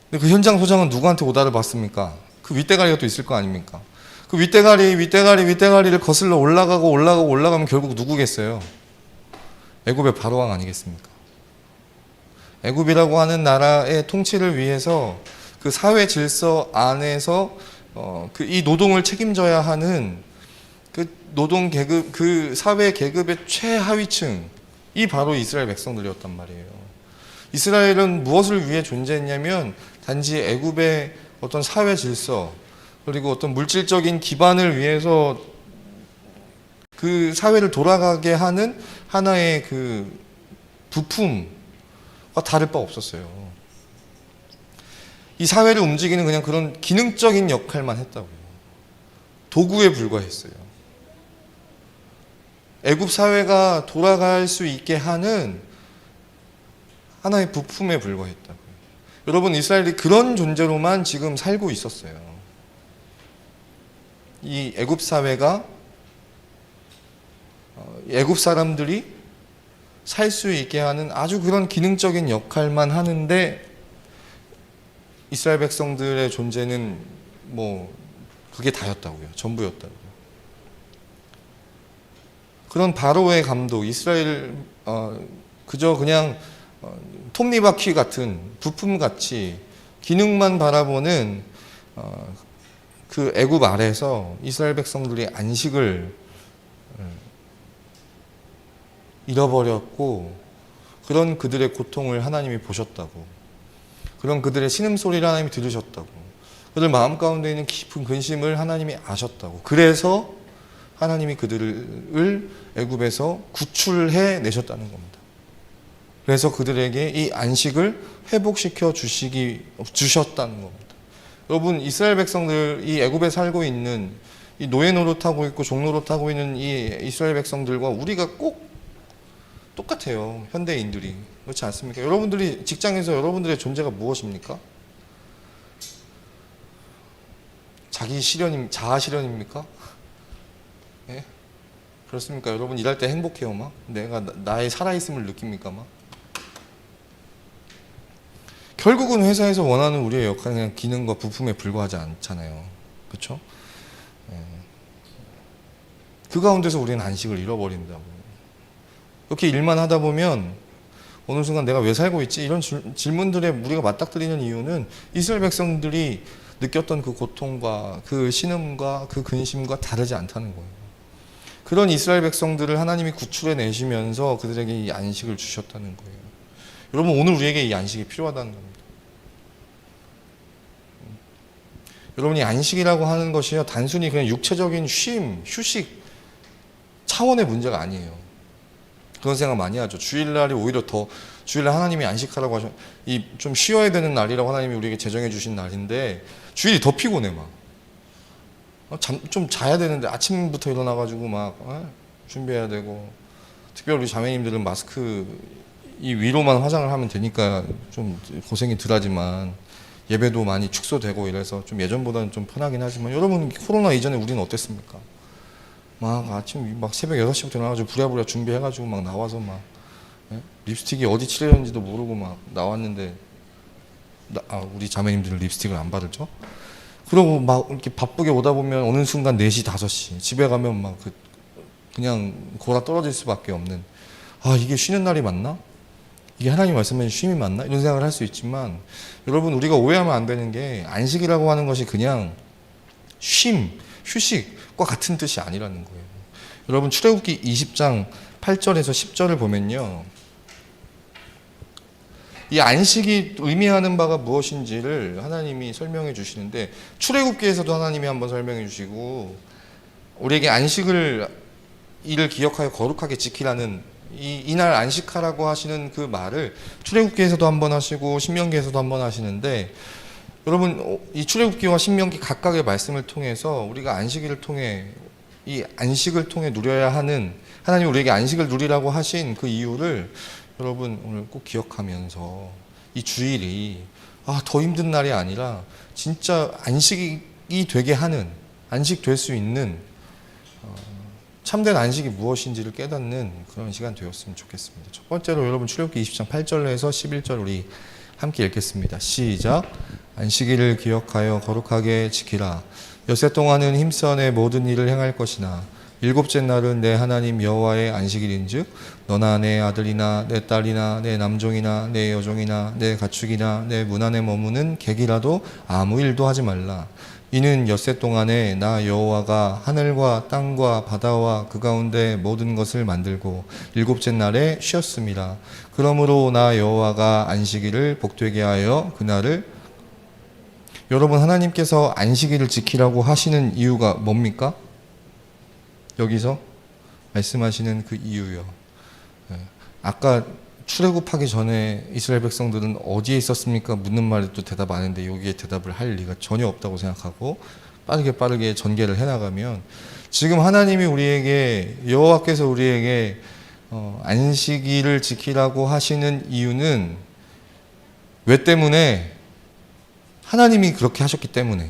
근데 그 현장 소장은 누구한테 오다를 받습니까? 그 윗대가리가 또 있을 거 아닙니까? 그 윗대가리를 거슬러 올라가면 결국 누구겠어요? 애굽의 바로왕 아니겠습니까? 애굽이라고 하는 나라의 통치를 위해서 그 사회 질서 안에서 이 노동을 책임져야 하는 그 노동 계급, 그 사회 계급의 최하위층이 바로 이스라엘 백성들이었단 말이에요. 이스라엘은 무엇을 위해 존재했냐면 단지 애굽의 어떤 사회 질서 그리고 어떤 물질적인 기반을 위해서 그 사회를 돌아가게 하는 하나의 그 부품과 다를 바 없었어요. 이 사회를 움직이는 그냥 그런 기능적인 역할만 했다고요. 도구에 불과했어요. 애굽 사회가 돌아갈 수 있게 하는 하나의 부품에 불과했다고요. 여러분, 이스라엘이 그런 존재로만 지금 살고 있었어요. 이 애굽 사회가 애굽 사람들이 살 수 있게 하는 아주 그런 기능적인 역할만 하는데 이스라엘 백성들의 존재는 그게 다였다고요. 전부였다고요. 그런 바로의 감독, 이스라엘 그저 그냥 톱니바퀴 같은 부품같이 기능만 바라보는 그 애굽 아래서 이스라엘 백성들이 안식을 잃어버렸고 그런 그들의 고통을 하나님이 보셨다고, 그런 그들의 신음소리를 하나님이 들으셨다고, 그들 마음 가운데 있는 깊은 근심을 하나님이 아셨다고, 그래서 하나님이 그들을 애굽에서 구출해 내셨다는 겁니다. 그래서 그들에게 이 안식을 회복시켜 주셨다는 겁니다. 여러분, 이스라엘 백성들, 이 애굽에 살고 있는 이 노예 노릇하고 있고 종 노릇하고 있는 이 이스라엘 백성들과 우리가 꼭 똑같아요. 현대인들이. 그렇지 않습니까? 여러분들이 직장에서 여러분들의 존재가 무엇입니까? 자아 실현입니까? 예? 그렇습니까? 여러분 일할 때 행복해요, 막? 내가 나의 살아있음을 느낍니까, 막? 결국은 회사에서 원하는 우리의 역할은 그냥 기능과 부품에 불과하지 않잖아요. 그렇죠? 예. 그 가운데서 우리는 안식을 잃어버린다고. 이렇게 일만 하다 보면 어느 순간 내가 왜 살고 있지? 이런 질문들에 우리가 맞닥뜨리는 이유는 이스라엘 백성들이 느꼈던 그 고통과 그 신음과 그 근심과 다르지 않다는 거예요. 그런 이스라엘 백성들을 하나님이 구출해 내시면서 그들에게 이 안식을 주셨다는 거예요. 여러분, 오늘 우리에게 이 안식이 필요하다는 겁니다. 여러분이 안식이라고 하는 것이요, 단순히 그냥 육체적인 쉼, 휴식 차원의 문제가 아니에요. 그런 생각 많이 하죠. 주일날이 오히려 더, 주일날 하나님이 안식하라고 하셔, 좀 쉬어야 되는 날이라고 하나님이 우리에게 제정해 주신 날인데 주일이 더 피곤해. 막 좀 자야 되는데 아침부터 일어나가지고 막 준비해야 되고, 특별히 우리 자매님들은 마스크 이 위로만 화장을 하면 되니까 좀 고생이 덜하지만 예배도 많이 축소되고 이래서 좀 예전보다는 좀 편하긴 하지만, 여러분 코로나 이전에 우리는 어땠습니까? 막 아침 막 새벽 6시부터 일어나가지고 부랴부랴 준비해가지고 막 나와서 막 립스틱이 어디 칠해졌는지도 모르고 막 나왔는데 우리 자매님들은 립스틱을 안 바르죠? 그러고 막 이렇게 바쁘게 오다 보면 어느 순간 4시, 5시 집에 가면 막 그냥 골아 떨어질 수밖에 없는, 이게 쉬는 날이 맞나? 이게 하나님 말씀은 쉼이 맞나? 이런 생각을 할 수 있지만 여러분, 우리가 오해하면 안 되는 게 안식이라고 하는 것이 그냥 쉼, 휴식과 같은 뜻이 아니라는 거예요. 여러분, 출애굽기 20장 8절에서 10절을 보면요, 이 안식이 의미하는 바가 무엇인지를 하나님이 설명해 주시는데, 출애굽기에서도 하나님이 한번 설명해 주시고, 우리에게 안식을 이를 기억하여 거룩하게 지키라는 이날 안식하라고 하시는 그 말을 출애굽기에서도 한번 하시고 신명기에서도 한번 하시는데, 여러분, 이 출애굽기와 신명기 각각의 말씀을 통해서 우리가 안식일을 통해, 이 안식을 통해 누려야 하는, 하나님 우리에게 안식을 누리라고 하신 그 이유를 여러분 오늘 꼭 기억하면서, 이 주일이 더 힘든 날이 아니라 진짜 안식이 되게 하는, 안식 될 수 있는 참된 안식이 무엇인지를 깨닫는 그런 시간 되었으면 좋겠습니다. 첫 번째로 여러분, 출애굽기 20장 8절에서 11절 우리 함께 읽겠습니다. 시작. 안식일을 기억하여 거룩하게 지키라. 엿새 동안은 힘써 내 모든 일을 행할 것이나 일곱째 날은 내 하나님 여호와의 안식일인즉 너나 내 아들이나 내 딸이나 내 남종이나 내 여종이나 내 가축이나 내 문 안에 머무는 객이라도 아무 일도 하지 말라. 이는 엿새 동안에 나 여호와가 하늘과 땅과 바다와 그 가운데 모든 것을 만들고 일곱째 날에 쉬었습니다. 그러므로 나 여호와가 안식일을 복되게 하여 그날을, 여러분, 하나님께서 안식일을 지키라고 하시는 이유가 뭡니까? 여기서 말씀하시는 그 이유요. 아까 출애굽하기 전에 이스라엘 백성들은 어디에 있었습니까? 묻는 말에 또 대답 안 했는데 여기에 대답을 할 리가 전혀 없다고 생각하고 빠르게 전개를 해나가면, 지금 하나님이 우리에게, 여호와께서 우리에게 안식일을 지키라고 하시는 이유는 왜 때문에? 하나님이 그렇게 하셨기 때문에.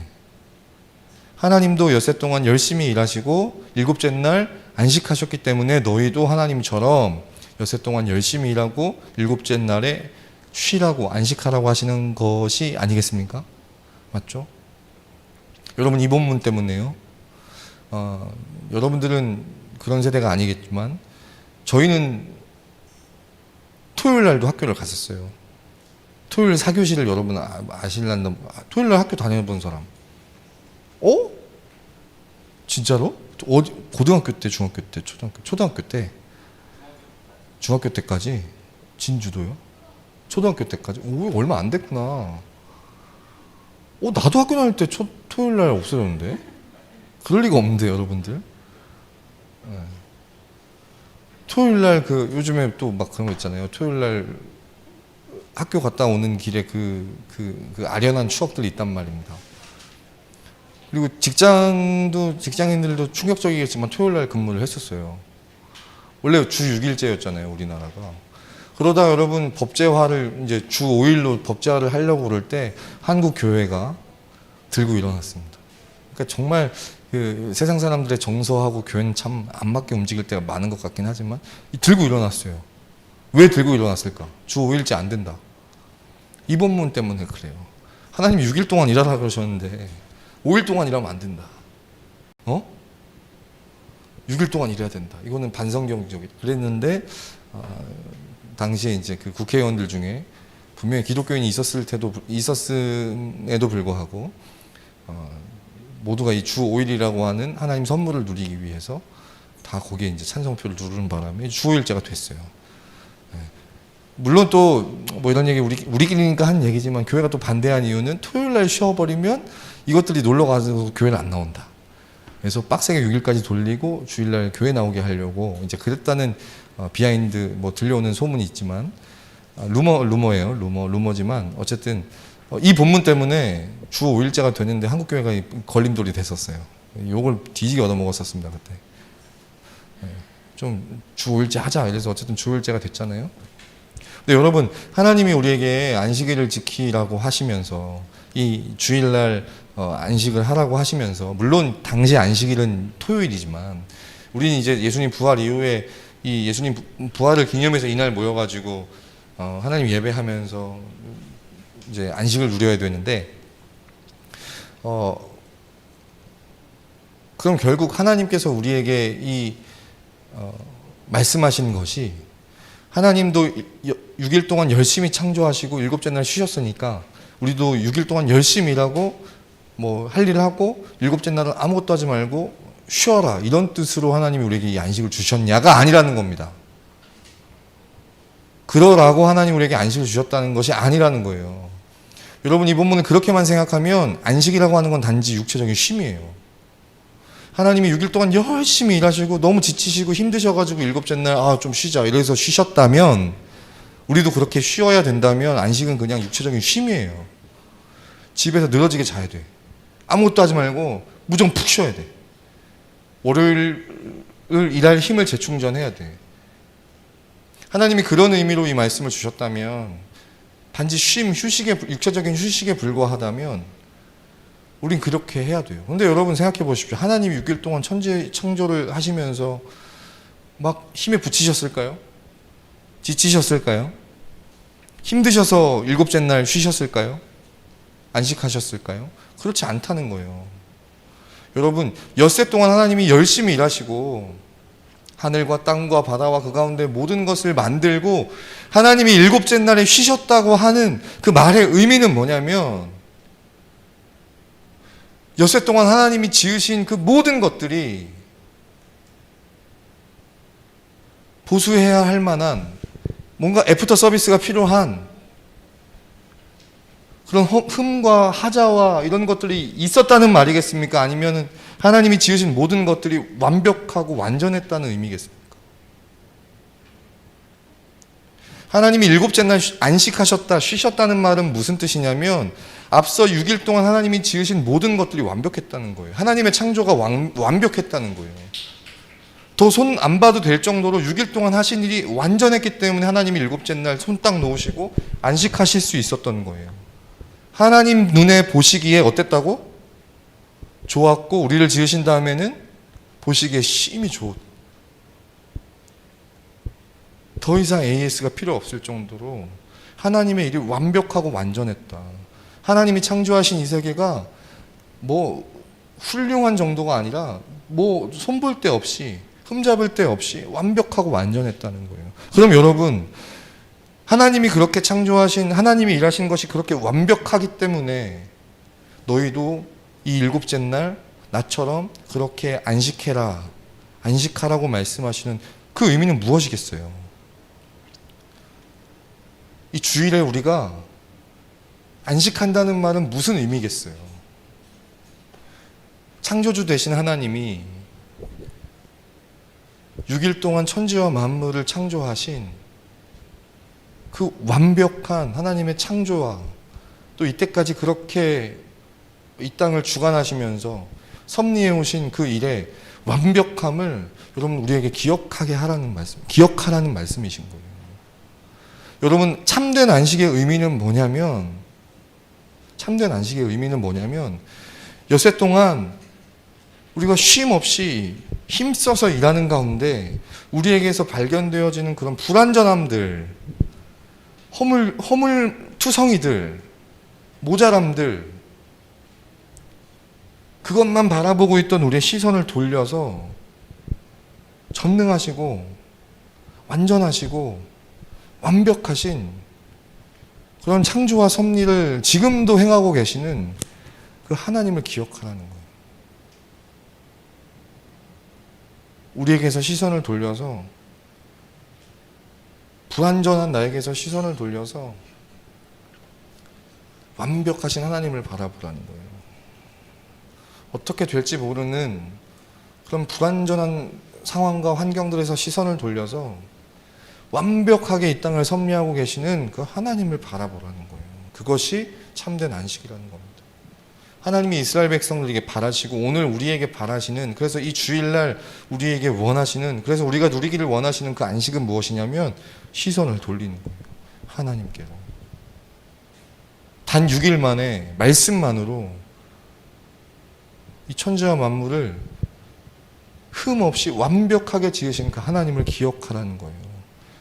하나님도 엿새 동안 열심히 일하시고 일곱째 날 안식하셨기 때문에 너희도 하나님처럼 엿새 동안 열심히 일하고 일곱째 날에 쉬라고, 안식하라고 하시는 것이 아니겠습니까? 맞죠? 여러분, 이 본문 때문에요. 여러분들은 그런 세대가 아니겠지만 저희는 토요일 날도 학교를 갔었어요. 토요일 4교시를 여러분 아실란다. 토요일 날 학교 다녀본 사람? 진짜로? 어디? 고등학교 때, 중학교 때, 초등학교 때, 중학교 때까지? 진주도요? 초등학교 때까지? 얼마 안 됐구나. 나도 학교 다닐 때 토요일 날 없어졌는데? 그럴 리가 없는데, 여러분들. 네. 토요일 날 요즘에 또 막 그런 거 있잖아요. 토요일 날 학교 갔다 오는 길에 그 아련한 추억들이 있단 말입니다. 그리고 직장인들도 충격적이겠지만 토요일 날 근무를 했었어요. 원래 주 6일제였잖아요, 우리나라가. 그러다 여러분, 법제화를 이제 주 5일로 법제화를 하려고 그럴 때 한국 교회가 들고 일어났습니다. 그러니까 정말 세상 사람들의 정서하고 교회는 참 안 맞게 움직일 때가 많은 것 같긴 하지만 들고 일어났어요. 왜 들고 일어났을까? 주 5일제 안 된다. 이 본문 때문에 그래요. 하나님이 6일 동안 일하라 그러셨는데 5일 동안 일하면 안 된다. 6일 동안 일해야 된다. 이거는 반성경적이 그랬는데, 당시에 이제 그 국회의원들 중에 분명히 기독교인이 있었음에도 불구하고 모두가 이 주 5일이라고 하는 하나님 선물을 누리기 위해서 다 거기에 이제 찬성표를 누르는 바람에 주 5일제가 됐어요. 물론 또 뭐 이런 얘기 우리끼리니까 한 얘기지만, 교회가 또 반대한 이유는 토요일 날 쉬어버리면 이것들이 놀러 가서 교회를 안 나온다. 그래서 빡세게 6일까지 돌리고 주일날 교회 나오게 하려고 이제 그랬다는 비하인드 뭐 들려오는 소문이 있지만, 루머지만 어쨌든 이 본문 때문에 주 5일제가 됐는데 한국 교회가 걸림돌이 됐었어요. 욕을 뒤지게 얻어먹었었습니다 그때. 좀 주 5일제 하자 이래서 어쨌든 주 5일제가 됐잖아요. 근데 여러분, 하나님이 우리에게 안식일을 지키라고 하시면서, 이 주일날 안식을 하라고 하시면서, 물론 당시 안식일은 토요일이지만 우리는 이제 예수님 부활 이후에 이 예수님 부활을 기념해서 이날 모여가지고 하나님 예배하면서 이제 안식을 누려야 되는데 그럼 결국 하나님께서 우리에게 이 말씀하시는 것이 하나님도 6일 동안 열심히 창조하시고 일곱째 날 쉬셨으니까 우리도 6일 동안 열심히 일하고 뭐 할 일을 하고 일곱째 날은 아무것도 하지 말고 쉬어라 이런 뜻으로 하나님이 우리에게 이 안식을 주셨냐가 아니라는 겁니다. 그러라고 하나님 우리에게 안식을 주셨다는 것이 아니라는 거예요. 여러분 이 본문을 그렇게만 생각하면 안식이라고 하는 건 단지 육체적인 쉼이에요. 하나님이 6일 동안 열심히 일하시고 너무 지치시고 힘드셔가지고 일곱째 날 좀 쉬자 이래서 쉬셨다면 우리도 그렇게 쉬어야 된다면 안식은 그냥 육체적인 쉼이에요. 집에서 늘어지게 자야 돼. 아무것도 하지 말고 무조건 푹 쉬어야 돼. 월요일을 일할 힘을 재충전해야 돼. 하나님이 그런 의미로 이 말씀을 주셨다면 단지 휴식에 육체적인 휴식에 불과하다면 우린 그렇게 해야 돼요. 근데 여러분 생각해 보십시오. 하나님이 6일 동안 창조를 하시면서 막 힘에 부치셨을까요? 지치셨을까요? 힘드셔서 일곱째 날 쉬셨을까요? 안식하셨을까요? 그렇지 않다는 거예요. 여러분 엿새 동안 하나님이 열심히 일하시고 하늘과 땅과 바다와 그 가운데 모든 것을 만들고 하나님이 일곱째 날에 쉬셨다고 하는 그 말의 의미는 뭐냐면 엿새 동안 하나님이 지으신 그 모든 것들이 보수해야 할 만한 뭔가 애프터 서비스가 필요한 그런 흠과 하자와 이런 것들이 있었다는 말이겠습니까? 아니면 하나님이 지으신 모든 것들이 완벽하고 완전했다는 의미겠습니까? 하나님이 일곱째 날 안식하셨다, 쉬셨다는 말은 무슨 뜻이냐면 앞서 6일 동안 하나님이 지으신 모든 것들이 완벽했다는 거예요. 하나님의 창조가 완벽했다는 거예요. 더 손 안 봐도 될 정도로 6일 동안 하신 일이 완전했기 때문에 하나님이 일곱째 날 손 딱 놓으시고 안식하실 수 있었던 거예요. 하나님 눈에 보시기에 어땠다고? 좋았고 우리를 지으신 다음에는 보시기에 심히 좋았. 더 이상 AS가 필요 없을 정도로 하나님의 일이 완벽하고 완전했다. 하나님이 창조하신 이 세계가 뭐 훌륭한 정도가 아니라 뭐 손볼 데 없이 흠잡을 데 없이 완벽하고 완전했다는 거예요. 그럼 여러분 하나님이 그렇게 창조하신 하나님이 일하신 것이 그렇게 완벽하기 때문에 너희도 이 일곱째 날 나처럼 그렇게 안식해라 안식하라고 말씀하시는 그 의미는 무엇이겠어요? 이 주일에 우리가 안식한다는 말은 무슨 의미겠어요? 창조주 되신 하나님이 6일 동안 천지와 만물을 창조하신 그 완벽한 하나님의 창조와 또 이때까지 그렇게 이 땅을 주관하시면서 섭리해 오신 그 일의 완벽함을 여러분 우리에게 기억하라는 말씀이신 거예요. 여러분 참된 안식의 의미는 뭐냐면 엿새 동안 우리가 쉼 없이 힘써서 일하는 가운데 우리에게서 발견되어지는 그런 불완전함들, 허물투성이들, 모자람들, 그것만 바라보고 있던 우리의 시선을 돌려서 전능하시고 완전하시고 완벽하신 그런 창조와 섭리를 지금도 행하고 계시는 그 하나님을 기억하라는 거예요. 우리에게서 시선을 돌려서 불완전한 나에게서 시선을 돌려서 완벽하신 하나님을 바라보라는 거예요. 어떻게 될지 모르는 그런 불완전한 상황과 환경들에서 시선을 돌려서 완벽하게 이 땅을 섭리하고 계시는 그 하나님을 바라보라는 거예요. 그것이 참된 안식이라는 겁니다. 하나님이 이스라엘 백성들에게 바라시고 오늘 우리에게 바라시는, 그래서 이 주일날 우리에게 원하시는, 그래서 우리가 누리기를 원하시는 그 안식은 무엇이냐면 시선을 돌리는 거예요. 하나님께로. 단 6일 만에 말씀만으로 이 천지와 만물을 흠 없이 완벽하게 지으신 그 하나님을 기억하라는 거예요.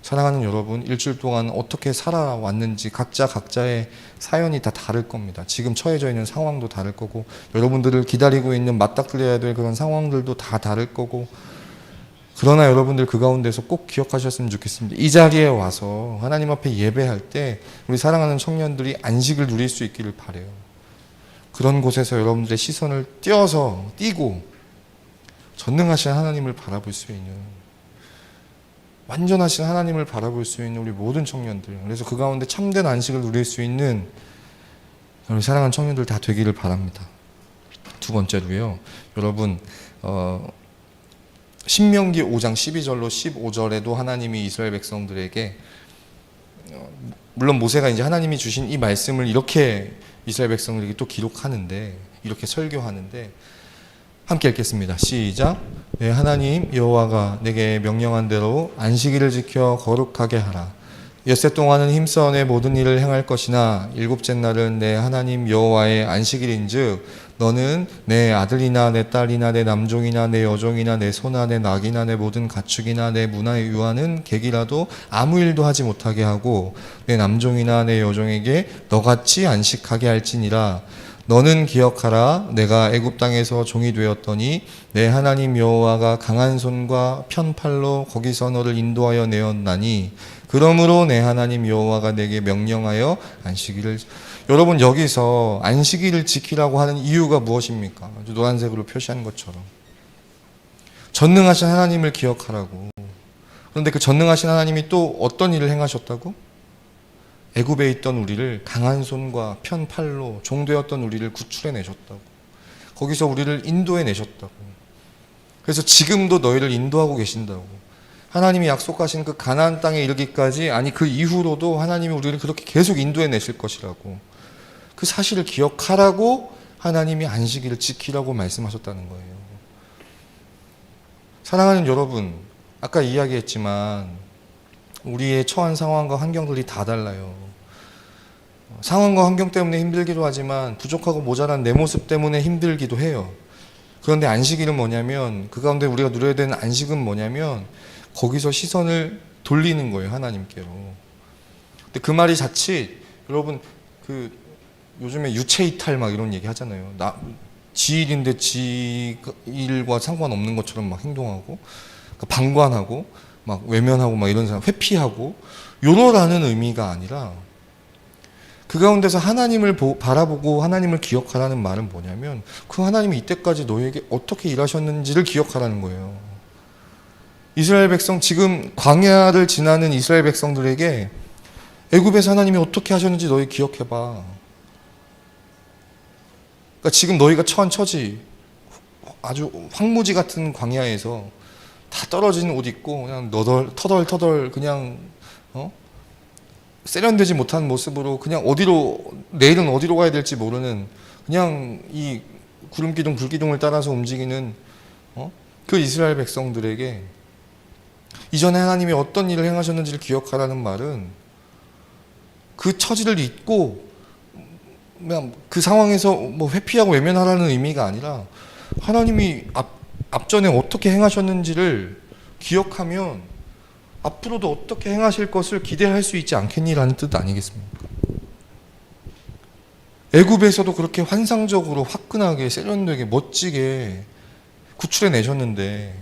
사랑하는 여러분, 일주일 동안 어떻게 살아왔는지 각자의 사연이 다 다를 겁니다. 지금 처해져 있는 상황도 다를 거고, 여러분들을 기다리고 있는 맞닥뜨려야 될 그런 상황들도 다 다를 거고, 그러나 여러분들 그 가운데서 꼭 기억하셨으면 좋겠습니다. 이 자리에 와서 하나님 앞에 예배할 때 우리 사랑하는 청년들이 안식을 누릴 수 있기를 바라요. 그런 곳에서 여러분들의 시선을 띄고 전능하신 하나님을 바라볼 수 있는, 완전하신 하나님을 바라볼 수 있는 우리 모든 청년들, 그래서 그 가운데 참된 안식을 누릴 수 있는 우리 사랑하는 청년들 다 되기를 바랍니다. 두 번째로요, 여러분 신명기 5장 12절로 15절에도 하나님이 이스라엘 백성들에게, 물론 모세가 이제 하나님이 주신 이 말씀을 이렇게 이스라엘 백성들에게 또 기록하는데, 이렇게 설교하는데, 함께 읽겠습니다. 시작. 내 하나님 여호와가 내게 명령한 대로 안식일을 지켜 거룩하게 하라. 엿새 동안은 힘써 내 모든 일을 행할 것이나 일곱째 날은 내 하나님 여호와의 안식일인즉 너는 내 아들이나 내 딸이나 내 남종이나 내 여종이나 내 소나 내 낙이나 내 모든 가축이나 내 문화에 유하는 객이라도 아무 일도 하지 못하게 하고 내 남종이나 내 여종에게 너같이 안식하게 할지니라. 너는 기억하라. 내가 애굽 땅에서 종이 되었더니 내 하나님 여호와가 강한 손과 편팔로 거기서 너를 인도하여 내었나니 그러므로 내 하나님 여호와가 내게 명령하여 안식일을. 여러분, 여기서 안식일을 지키라고 하는 이유가 무엇입니까? 아주 노란색으로 표시한 것처럼 전능하신 하나님을 기억하라고. 그런데 그 전능하신 하나님이 또 어떤 일을 행하셨다고? 애굽에 있던 우리를 강한 손과 편 팔로 종되었던 우리를 구출해 내셨다고. 거기서 우리를 인도해 내셨다고. 그래서 지금도 너희를 인도하고 계신다고. 하나님이 약속하신 그 가나안 땅에 이르기까지, 아니 그 이후로도 하나님이 우리를 그렇게 계속 인도해 내실 것이라고. 그 사실을 기억하라고 하나님이 안식일을 지키라고 말씀하셨다는 거예요. 사랑하는 여러분, 아까 이야기했지만 우리의 처한 상황과 환경들이 다 달라요. 상황과 환경 때문에 힘들기도 하지만 부족하고 모자란 내 모습 때문에 힘들기도 해요. 그런데 안식일은 뭐냐면, 그 가운데 우리가 누려야 되는 안식은 뭐냐면 거기서 시선을 돌리는 거예요, 하나님께로. 근데 그 말이 자칫, 여러분 그 요즘에 유체이탈 막 이런 얘기 하잖아요. 지일인데 지일과 상관없는 것처럼 막 행동하고, 방관하고 막 외면하고 막 이런 사람, 회피하고 요러라는 의미가 아니라, 그 가운데서 하나님을 바라보고 하나님을 기억하라는 말은 뭐냐면 그 하나님이 이때까지 너에게 어떻게 일하셨는지를 기억하라는 거예요. 이스라엘 백성, 지금 광야를 지나는 이스라엘 백성들에게 애굽에서 하나님이 어떻게 하셨는지 너희 기억해봐. 그러니까 지금 너희가 처한 처지, 아주 황무지 같은 광야에서 다 떨어진 옷 입고 그냥 터덜 그냥 세련되지 못한 모습으로 그냥 내일은 어디로 가야 될지 모르는, 그냥 이 구름기둥 불기둥을 따라서 움직이는 그 이스라엘 백성들에게 이전에 하나님이 어떤 일을 행하셨는지를 기억하라는 말은 그 처지를 잊고 그냥 그 상황에서 뭐 회피하고 외면하라는 의미가 아니라, 하나님이 앞전에 어떻게 행하셨는지를 기억하면 앞으로도 어떻게 행하실 것을 기대할 수 있지 않겠니라는 뜻 아니겠습니까? 애굽에서도 그렇게 환상적으로 화끈하게 세련되게 멋지게 구출해 내셨는데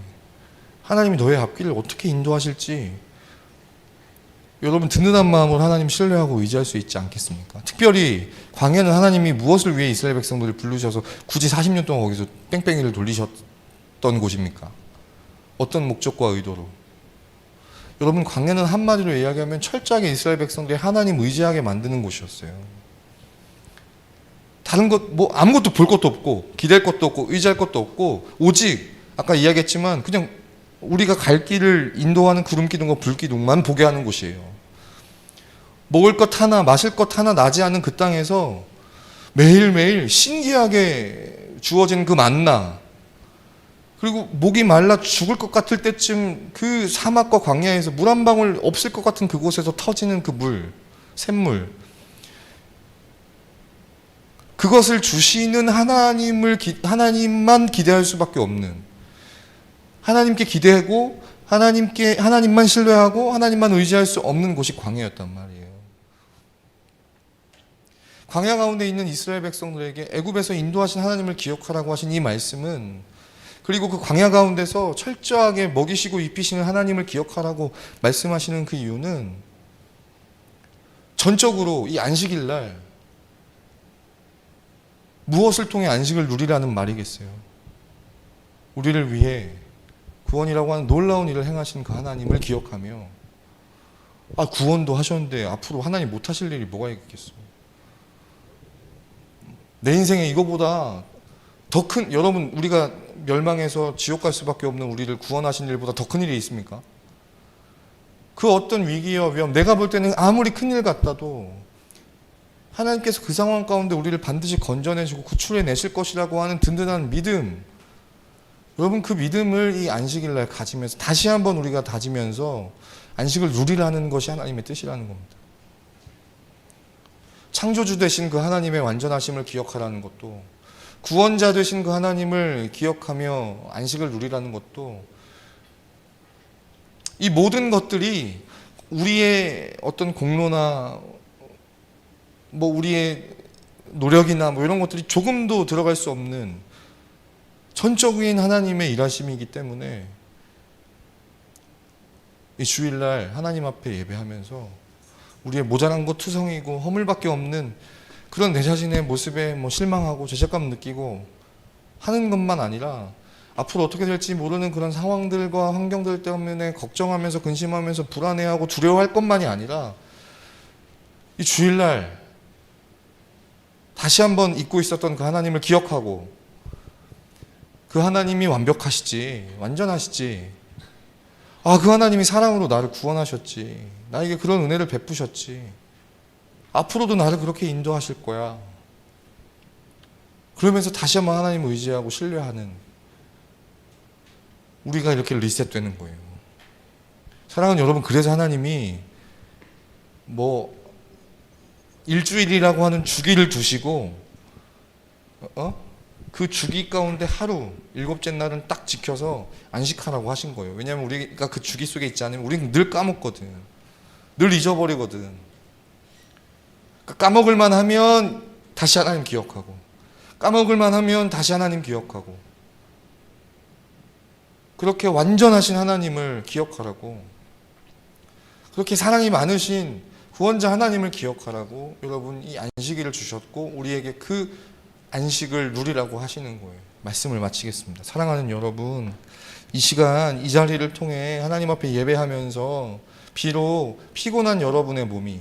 하나님이 너의 앞길을 어떻게 인도하실지 여러분 든든한 마음으로 하나님 신뢰하고 의지할 수 있지 않겠습니까? 특별히 광야는 하나님이 무엇을 위해 이스라엘 백성들을 부르셔서 굳이 40년 동안 거기서 뺑뺑이를 돌리셨던 곳입니까? 어떤 목적과 의도로? 여러분, 광야는 한마디로 이야기하면 철저하게 이스라엘 백성들이 하나님 의지하게 만드는 곳이었어요. 다른 것, 뭐 아무것도 볼 것도 없고 기댈 것도 없고 의지할 것도 없고, 오직 아까 이야기했지만 그냥 우리가 갈 길을 인도하는 구름기둥과 불기둥만 보게 하는 곳이에요. 먹을 것 하나 마실 것 하나 나지 않은 그 땅에서 매일매일 신기하게 주어진 그 만나, 그리고 목이 말라 죽을 것 같을 때쯤 그 사막과 광야에서 물 한 방울 없을 것 같은 그곳에서 터지는 그 물, 샘물, 그것을 주시는 하나님만 기대할 수밖에 없는, 하나님께 기대하고 하나님만 신뢰하고 하나님만 의지할 수 없는 곳이 광야였단 말이에요. 광야 가운데 있는 이스라엘 백성들에게 애굽에서 인도하신 하나님을 기억하라고 하신 이 말씀은, 그리고 그 광야 가운데서 철저하게 먹이시고 입히시는 하나님을 기억하라고 말씀하시는 그 이유는 전적으로 이 안식일 날 무엇을 통해 안식을 누리라는 말이겠어요. 우리를 위해 구원이라고 하는 놀라운 일을 행하신 그 하나님을 기억하며, 구원도 하셨는데 앞으로 하나님 못 하실 일이 뭐가 있겠어요. 내 인생에 이거보다 더 큰, 여러분 우리가 멸망해서 지옥 갈 수밖에 없는 우리를 구원하신 일보다 더 큰 일이 있습니까? 그 어떤 위기와 위험, 내가 볼 때는 아무리 큰 일 같다도 하나님께서 그 상황 가운데 우리를 반드시 건져내시고 구출해내실 것이라고 하는 든든한 믿음, 여러분 그 믿음을 이 안식일 날 가지면서 다시 한번 우리가 다지면서 안식을 누리라는 것이 하나님의 뜻이라는 겁니다. 창조주 되신 그 하나님의 완전하심을 기억하라는 것도, 구원자 되신 그 하나님을 기억하며 안식을 누리라는 것도, 이 모든 것들이 우리의 어떤 공로나 우리의 노력이나 이런 것들이 조금도 들어갈 수 없는 전적인 하나님의 일하심이기 때문에 이 주일날 하나님 앞에 예배하면서 우리의 모자란 것 투성이고 허물밖에 없는 그런 내 자신의 모습에 실망하고 죄책감 느끼고 하는 것만 아니라, 앞으로 어떻게 될지 모르는 그런 상황들과 환경들 때문에 걱정하면서 근심하면서 불안해하고 두려워할 것만이 아니라, 이 주일날 다시 한번 잊고 있었던 그 하나님을 기억하고, 그 하나님이 완벽하시지, 완전하시지, 그 하나님이 사랑으로 나를 구원하셨지, 나에게 그런 은혜를 베푸셨지, 앞으로도 나를 그렇게 인도하실 거야, 그러면서 다시 한번 하나님을 의지하고 신뢰하는 우리가 이렇게 리셋되는 거예요. 사랑하는 여러분, 그래서 하나님이 일주일이라고 하는 주기를 두시고 그 주기 가운데 하루, 일곱째 날은 딱 지켜서 안식하라고 하신 거예요. 왜냐하면 우리가 그 주기 속에 있지 않으면 우리는 늘 까먹거든, 늘 잊어버리거든. 까먹을만 하면 다시 하나님 기억하고, 까먹을만 하면 다시 하나님 기억하고, 그렇게 완전하신 하나님을 기억하라고, 그렇게 사랑이 많으신 구원자 하나님을 기억하라고 여러분 이 안식일을 주셨고 우리에게 그 안식을 누리라고 하시는 거예요. 말씀을 마치겠습니다. 사랑하는 여러분, 이 시간 이 자리를 통해 하나님 앞에 예배하면서 비록 피곤한 여러분의 몸이,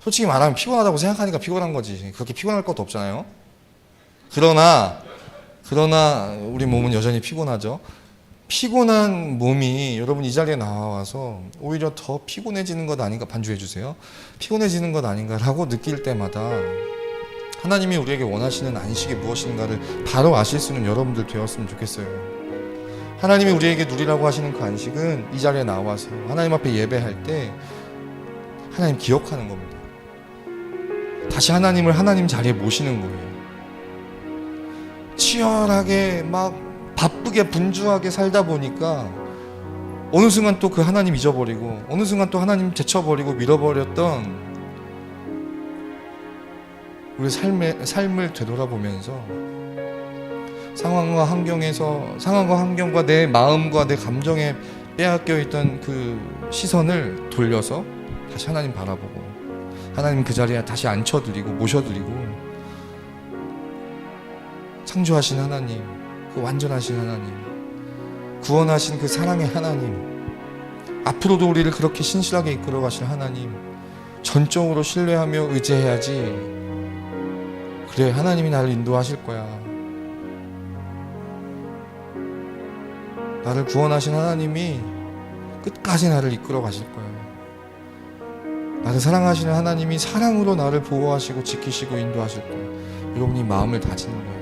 솔직히 말하면 피곤하다고 생각하니까 피곤한 거지, 그렇게 피곤할 것도 없잖아요. 그러나 우리 몸은 여전히 피곤하죠. 피곤한 몸이 여러분 이 자리에 나와서 오히려 더 피곤해지는 것 아닌가, 반주해 주세요. 피곤해지는 것 아닌가라고 느낄 때마다 하나님이 우리에게 원하시는 안식이 무엇인가를 바로 아실 수 있는 여러분들 되었으면 좋겠어요. 하나님이 우리에게 누리라고 하시는 그 안식은 이 자리에 나와서 하나님 앞에 예배할 때 하나님 기억하는 겁니다. 다시 하나님을 하나님 자리에 모시는 거예요. 치열하게 바쁘게 분주하게 살다 보니까 어느 순간 또 그 하나님 잊어버리고, 어느 순간 또 하나님 제쳐버리고 밀어버렸던 우리 삶을 되돌아보면서 상황과 환경과 내 마음과 내 감정에 빼앗겨 있던 그 시선을 돌려서 다시 하나님 바라보고, 하나님 그 자리에 다시 앉혀드리고 모셔드리고, 창조하신 하나님, 그 완전하신 하나님, 구원하신 그 사랑의 하나님, 앞으로도 우리를 그렇게 신실하게 이끌어 가실 하나님 전적으로 신뢰하며 의지해야지, 그래 하나님이 나를 인도하실 거야, 나를 구원하신 하나님이 끝까지 나를 이끌어 가실 거야, 나를 사랑하시는 하나님이 사랑으로 나를 보호하시고 지키시고 인도하실 거야. 여러분이 마음을 다지는 거예요.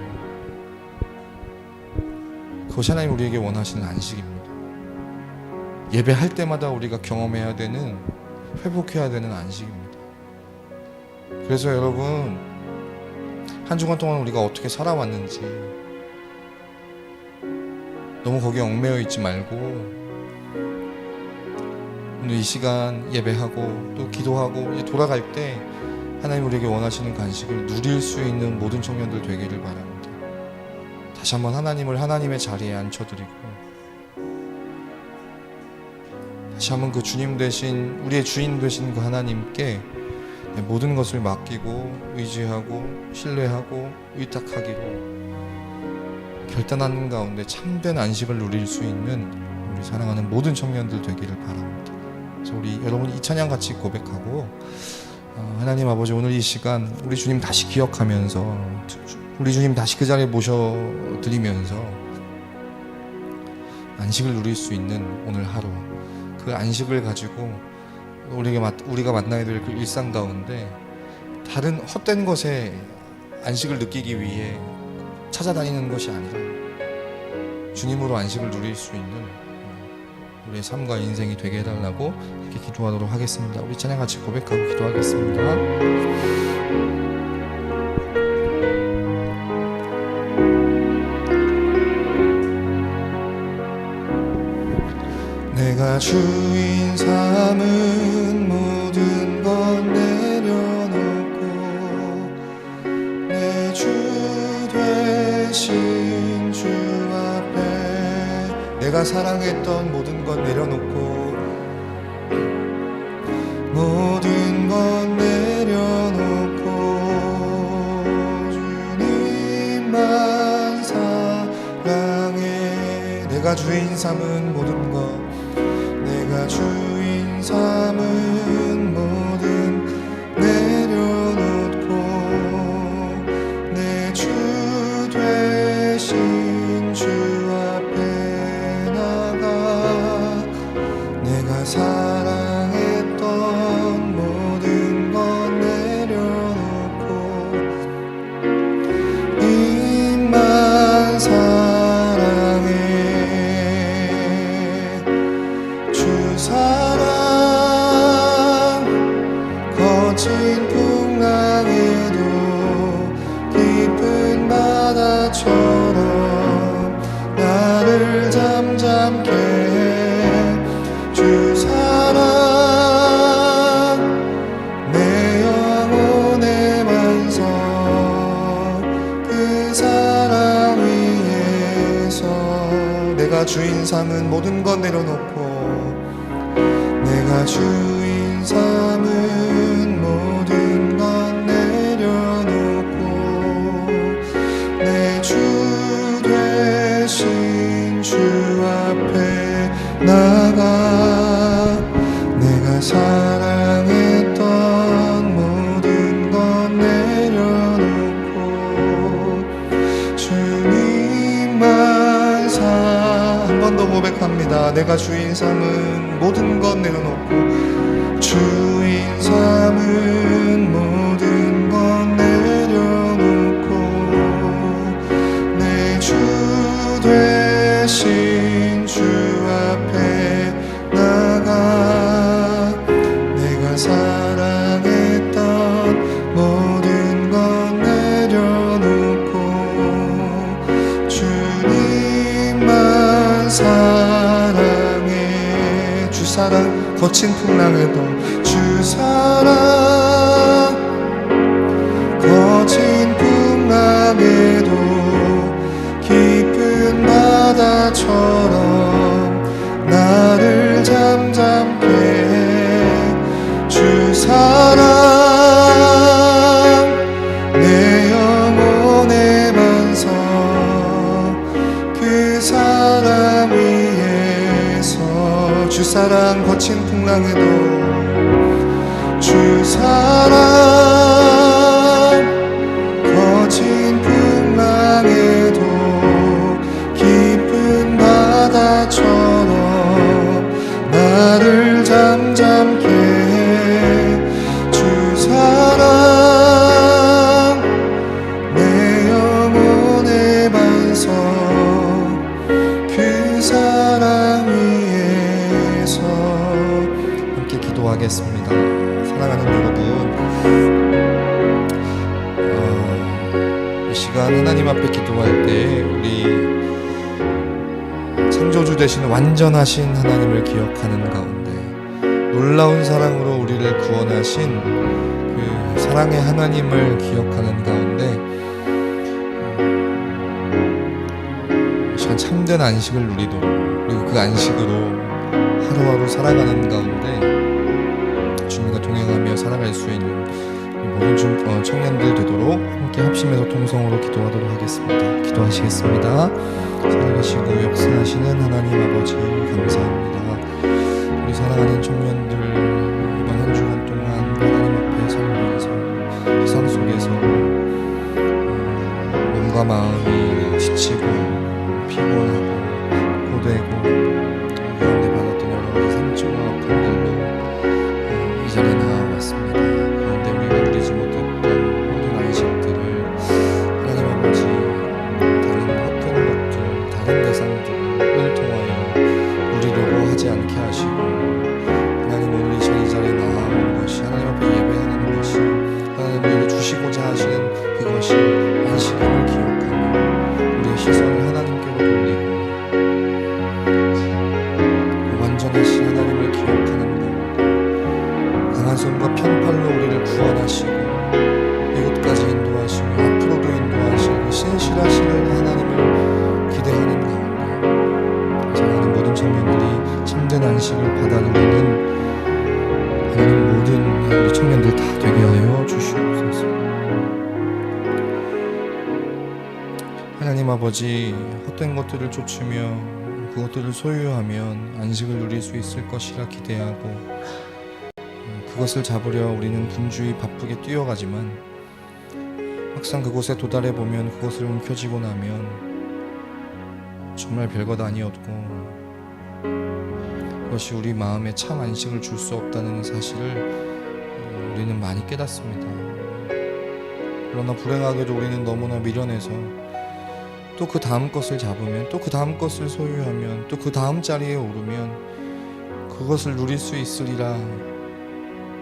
그것이 하나님 우리에게 원하시는 안식입니다. 예배할 때마다 우리가 경험해야 되는, 회복해야 되는 안식입니다. 그래서 여러분, 한 주간 동안 우리가 어떻게 살아왔는지, 너무 거기에 얽매여 있지 말고 오늘 이 시간 예배하고 또 기도하고 이제 돌아갈 때 하나님 우리에게 원하시는 간식을 누릴 수 있는 모든 청년들 되기를 바랍니다. 다시 한번 하나님을 하나님의 자리에 앉혀드리고 다시 한번 그 주님 되신 우리의 주인 되신 그 하나님께 모든 것을 맡기고 의지하고 신뢰하고 의탁하기로 결단하는 가운데 참된 안식을 누릴 수 있는 우리 사랑하는 모든 청년들 되기를 바랍니다. 그래서 우리 여러분 이 찬양 같이 고백하고 하나님 아버지 오늘 이 시간 우리 주님 다시 기억하면서 우리 주님 다시 그 자리에 모셔드리면서 안식을 누릴 수 있는 오늘 하루 그 안식을 가지고 우리가 만나야 될 그 일상 가운데 다른 헛된 것에 안식을 느끼기 위해 찾아다니는 것이 아니라 주님으로 안식을 누릴 수 있는 우리의 삶과 인생이 되게 해달라고 이렇게 기도하도록 하겠습니다. 우리 찬양 같이 고백하고 기도하겠습니다. 내가 주인 삼은 모든 것 내려놓고 내 주 되신 주 앞에 내가 사랑했던 모든 것 내려놓고 모든 것 내려놓고 주님만 사랑해 내가 주인 삼은 모든 것 내가 주인 삼은 모든 내려놓고 내 주 되신 주 앞에 나가 내가 사랑했던 모든 것 내려놓고 입만 사랑해 주 사랑 거친 풍랑에도 깊은 바다처럼 나를 잠잠케 해 주 사랑 내 영혼의 완성 그 사랑 위에서 내가 주인 삼은 모든 것 내려놓고 내가 주인 삼은 모든 것 내려놓고 내 주 되신 주 앞에 나가 내가 사랑했던 모든 것 내려놓고 주님만 한 번 더 고백합니다. 내가 주인 삼은 모든 것 내려놓고 주인 삼은 모든 것 내려놓고 내 주 되신 주 앞에 나가 내가 사랑했던 모든 것 내려놓고 주님만 사랑해 주 사랑 거친 풍랑에도 주 사랑 거친 풍랑에도 깊은 바다처럼 나를 잠잠케 해 주 사랑 내 영혼의 반석 그 사랑 위에서 주 사랑 거친 풍랑에도 주 사랑 거친 풍랑에도 깊은 바다처럼 나를 잠잠케 해 주 사랑 내 영혼의 반석 그 사랑 위에서 함께 기도하겠습니다. 사랑하는 여러분, 이 시간 하나님 앞에 기도할 때 우리 창조주 되신 완전하신 하나님을 기억하는 가운데 놀라운 사랑으로 우리를 구원하신 그 사랑의 하나님을 기억하는 가운데 이 시간 참된 안식을 누리도록, 그리고 그 안식으로 하루하루 살아가는 가운데 주님과 동행하며 살아갈 수 있는 모든 청년들 되도록 함께 합심해서 통성으로 기도하도록 하겠습니다. 기도하시겠습니다. 살아계시고 역사하시는 하나님 아버지 감사합니다. 우리 사랑하는 청년들 이번 한 주간 동안 하나님 앞에 살면서 세상 속에서 몸과 마음이 지치고 피곤하고 고되고 가운데 받았던 여러 가지 상처와 아픔들로 이 자리에 나와왔습니다. 그런데 우리가 누리지 못했던 모든 안식들을 하나님 아버지 다른 헛된 것들, 다른 대상들을 통하여 누리려고 하지 않게 하시고, 하나님 오늘 이 자리에 나아온 것이 하나님 앞에 예배하는 것이 하나님 우리에게 주시고자 하시는 그것이 안식임을 기억하며 우리의 시선을 하나님께로 돌리고 완전하신 하나님을 기억하는 가운데 강한 손과 편팔로 우리를 구원하시고 이곳까지 인도하시며 앞으로도 인도하실 그 신실하시는 하나님을 기대하는 가운데 사랑하는 모든 청년들이 참된 안식을 받아 누리는 하나님 모든 우리 청년들 다 되게 하여 주시옵소서. 하나님 아버지, 헛된 것들을 쫓으며 그것들을 소유하면 안식을 누릴 수 있을 것이라 기대하고 그것을 잡으려 우리는 분주히 바쁘게 뛰어가지만 막상 그곳에 도달해 보면 그것을 움켜쥐고 나면 정말 별것 아니었고 그것이 우리 마음에 참 안식을 줄 수 없다는 사실을 우리는 많이 깨닫습니다. 그러나 불행하게도 우리는 너무나 미련해서 또 그 다음 것을 잡으면, 또 그 다음 것을 소유하면, 또 그 다음 자리에 오르면 그것을 누릴 수 있으리라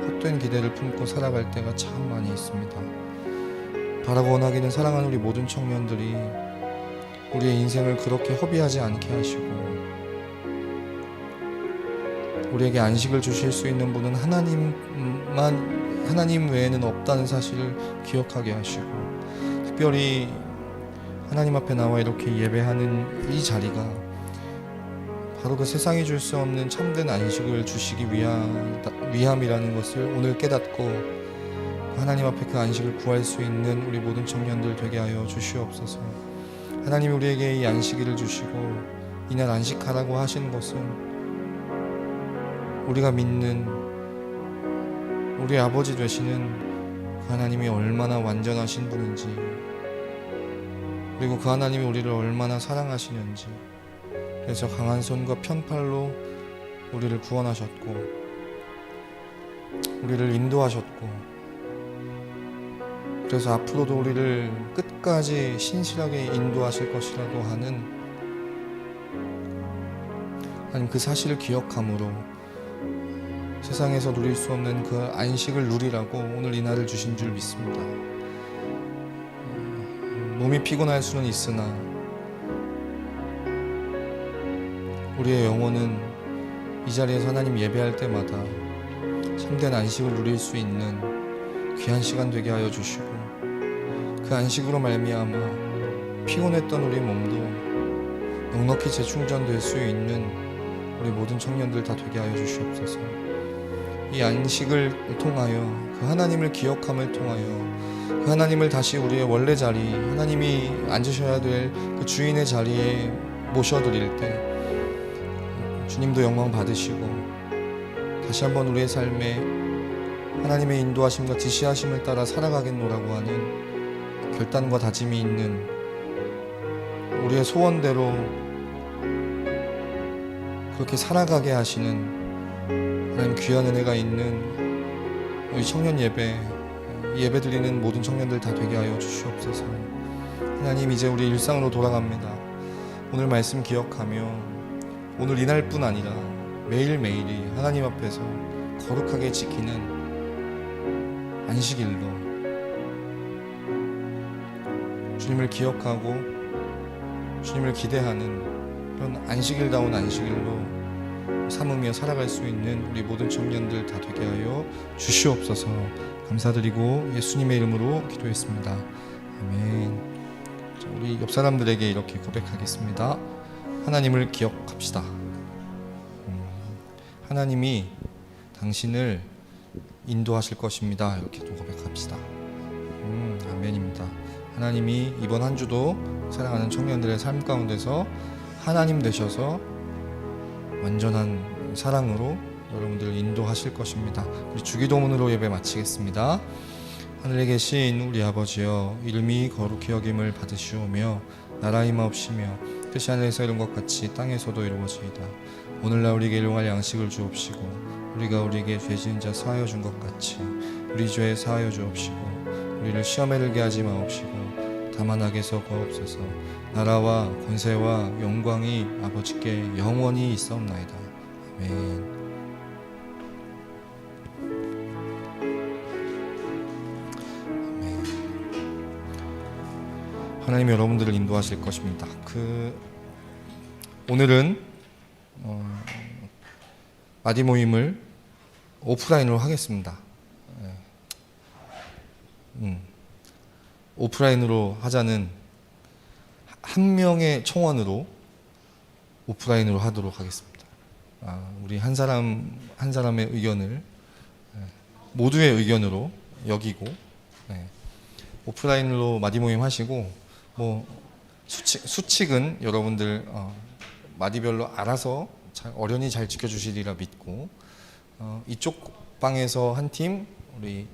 헛된 기대를 품고 살아갈 때가 참 많이 있습니다. 바라고 원하기는 사랑하는 우리 모든 청년들이 우리의 인생을 그렇게 허비하지 않게 하시고 우리에게 안식을 주실 수 있는 분은 하나님 외에는 없다는 사실을 기억하게 하시고, 특별히 하나님 앞에 나와 이렇게 예배하는 이 자리가 바로 그 세상이 줄 수 없는 참된 안식을 주시기 위함이라는 것을 오늘 깨닫고 하나님 앞에 그 안식을 구할 수 있는 우리 모든 청년들 되게 하여 주시옵소서. 하나님이 우리에게 이 안식일을 주시고 이날 안식하라고 하신 것은 우리가 믿는 우리 아버지 되시는 그 하나님이 얼마나 완전하신 분인지, 그리고 그 하나님이 우리를 얼마나 사랑하시는지, 그래서 강한 손과 편팔로 우리를 구원하셨고 우리를 인도하셨고, 그래서 앞으로도 우리를 끝까지 신실하게 인도하실 것이라고 하는 하나님 그 사실을 기억함으로 세상에서 누릴 수 없는 그 안식을 누리라고 오늘 이 날을 주신 줄 믿습니다. 몸이 피곤할 수는 있으나 우리의 영혼은 이 자리에서 하나님 예배할 때마다 참된 안식을 누릴 수 있는 귀한 시간 되게 하여 주시고, 그 안식으로 말미암아 피곤했던 우리 몸도 넉넉히 재충전될 수 있는 우리 모든 청년들 다 되게 하여 주시옵소서. 이 안식을 통하여 그 하나님을 기억함을 통하여 그 하나님을 다시 우리의 원래 자리, 하나님이 앉으셔야 될 그 주인의 자리에 모셔드릴 때 주님도 영광 받으시고 다시 한번 우리의 삶에 하나님의 인도하심과 지시하심을 따라 살아가겠노라고 하는 결단과 다짐이 있는 우리의 소원대로 그렇게 살아가게 하시는 하나님 귀한 은혜가 있는 우리 청년 예배 드리는 모든 청년들 다 되게 하여 주시옵소서. 하나님, 이제 우리 일상으로 돌아갑니다. 오늘 말씀 기억하며 오늘 이날뿐 아니라 매일매일이 하나님 앞에서 거룩하게 지키는 안식일로 주님을 기억하고 주님을 기대하는 그런 안식일다운 안식일로 삼으며 살아갈 수 있는 우리 모든 청년들 다 되게 하여 주시옵소서. 감사드리고 예수님의 이름으로 기도했습니다. 아멘. 자, 우리 옆 사람들에게 이렇게 고백하겠습니다. 하나님을 기억합시다. 하나님이 당신을 인도하실 것입니다. 이렇게도 고백합시다. 아멘입니다. 하나님이 이번 한 주도 사랑하는 청년들의 삶 가운데서 하나님 되셔서 완전한 사랑으로 여러분들 인도하실 것입니다. 우리 주기도문으로 예배 마치겠습니다. 하늘에 계신 우리 아버지여, 이름이 거룩히 여김을 받으시오며 나라의 마옵시며 뜻이 하늘에서 이룬 것 같이 땅에서도 이루어지이다. 오늘날 우리에게 일용할 양식을 주옵시고 우리가 우리에게 죄 지은 자 사하여 준 것 같이 우리 죄 사하여 주옵시고 우리를 시험에 들게 하지 마옵시고 다만 악에서 구하옵소서. 나라와 권세와 영광이 아버지께 영원히 있사옵나이다. 아멘. 하나님이 여러분들을 인도하실 것입니다. 오늘은 마디 모임을 오프라인으로 하겠습니다. 오프라인으로 하자는 한 명의 청원으로 오프라인으로 하도록 하겠습니다. 우리 한 사람의 의견을 모두의 의견으로 여기고 오프라인으로 마디 모임 하시고 수칙은 여러분들 마디별로 알아서 어련히 잘 지켜주시리라 믿고 이쪽 방에서 한 팀, 우리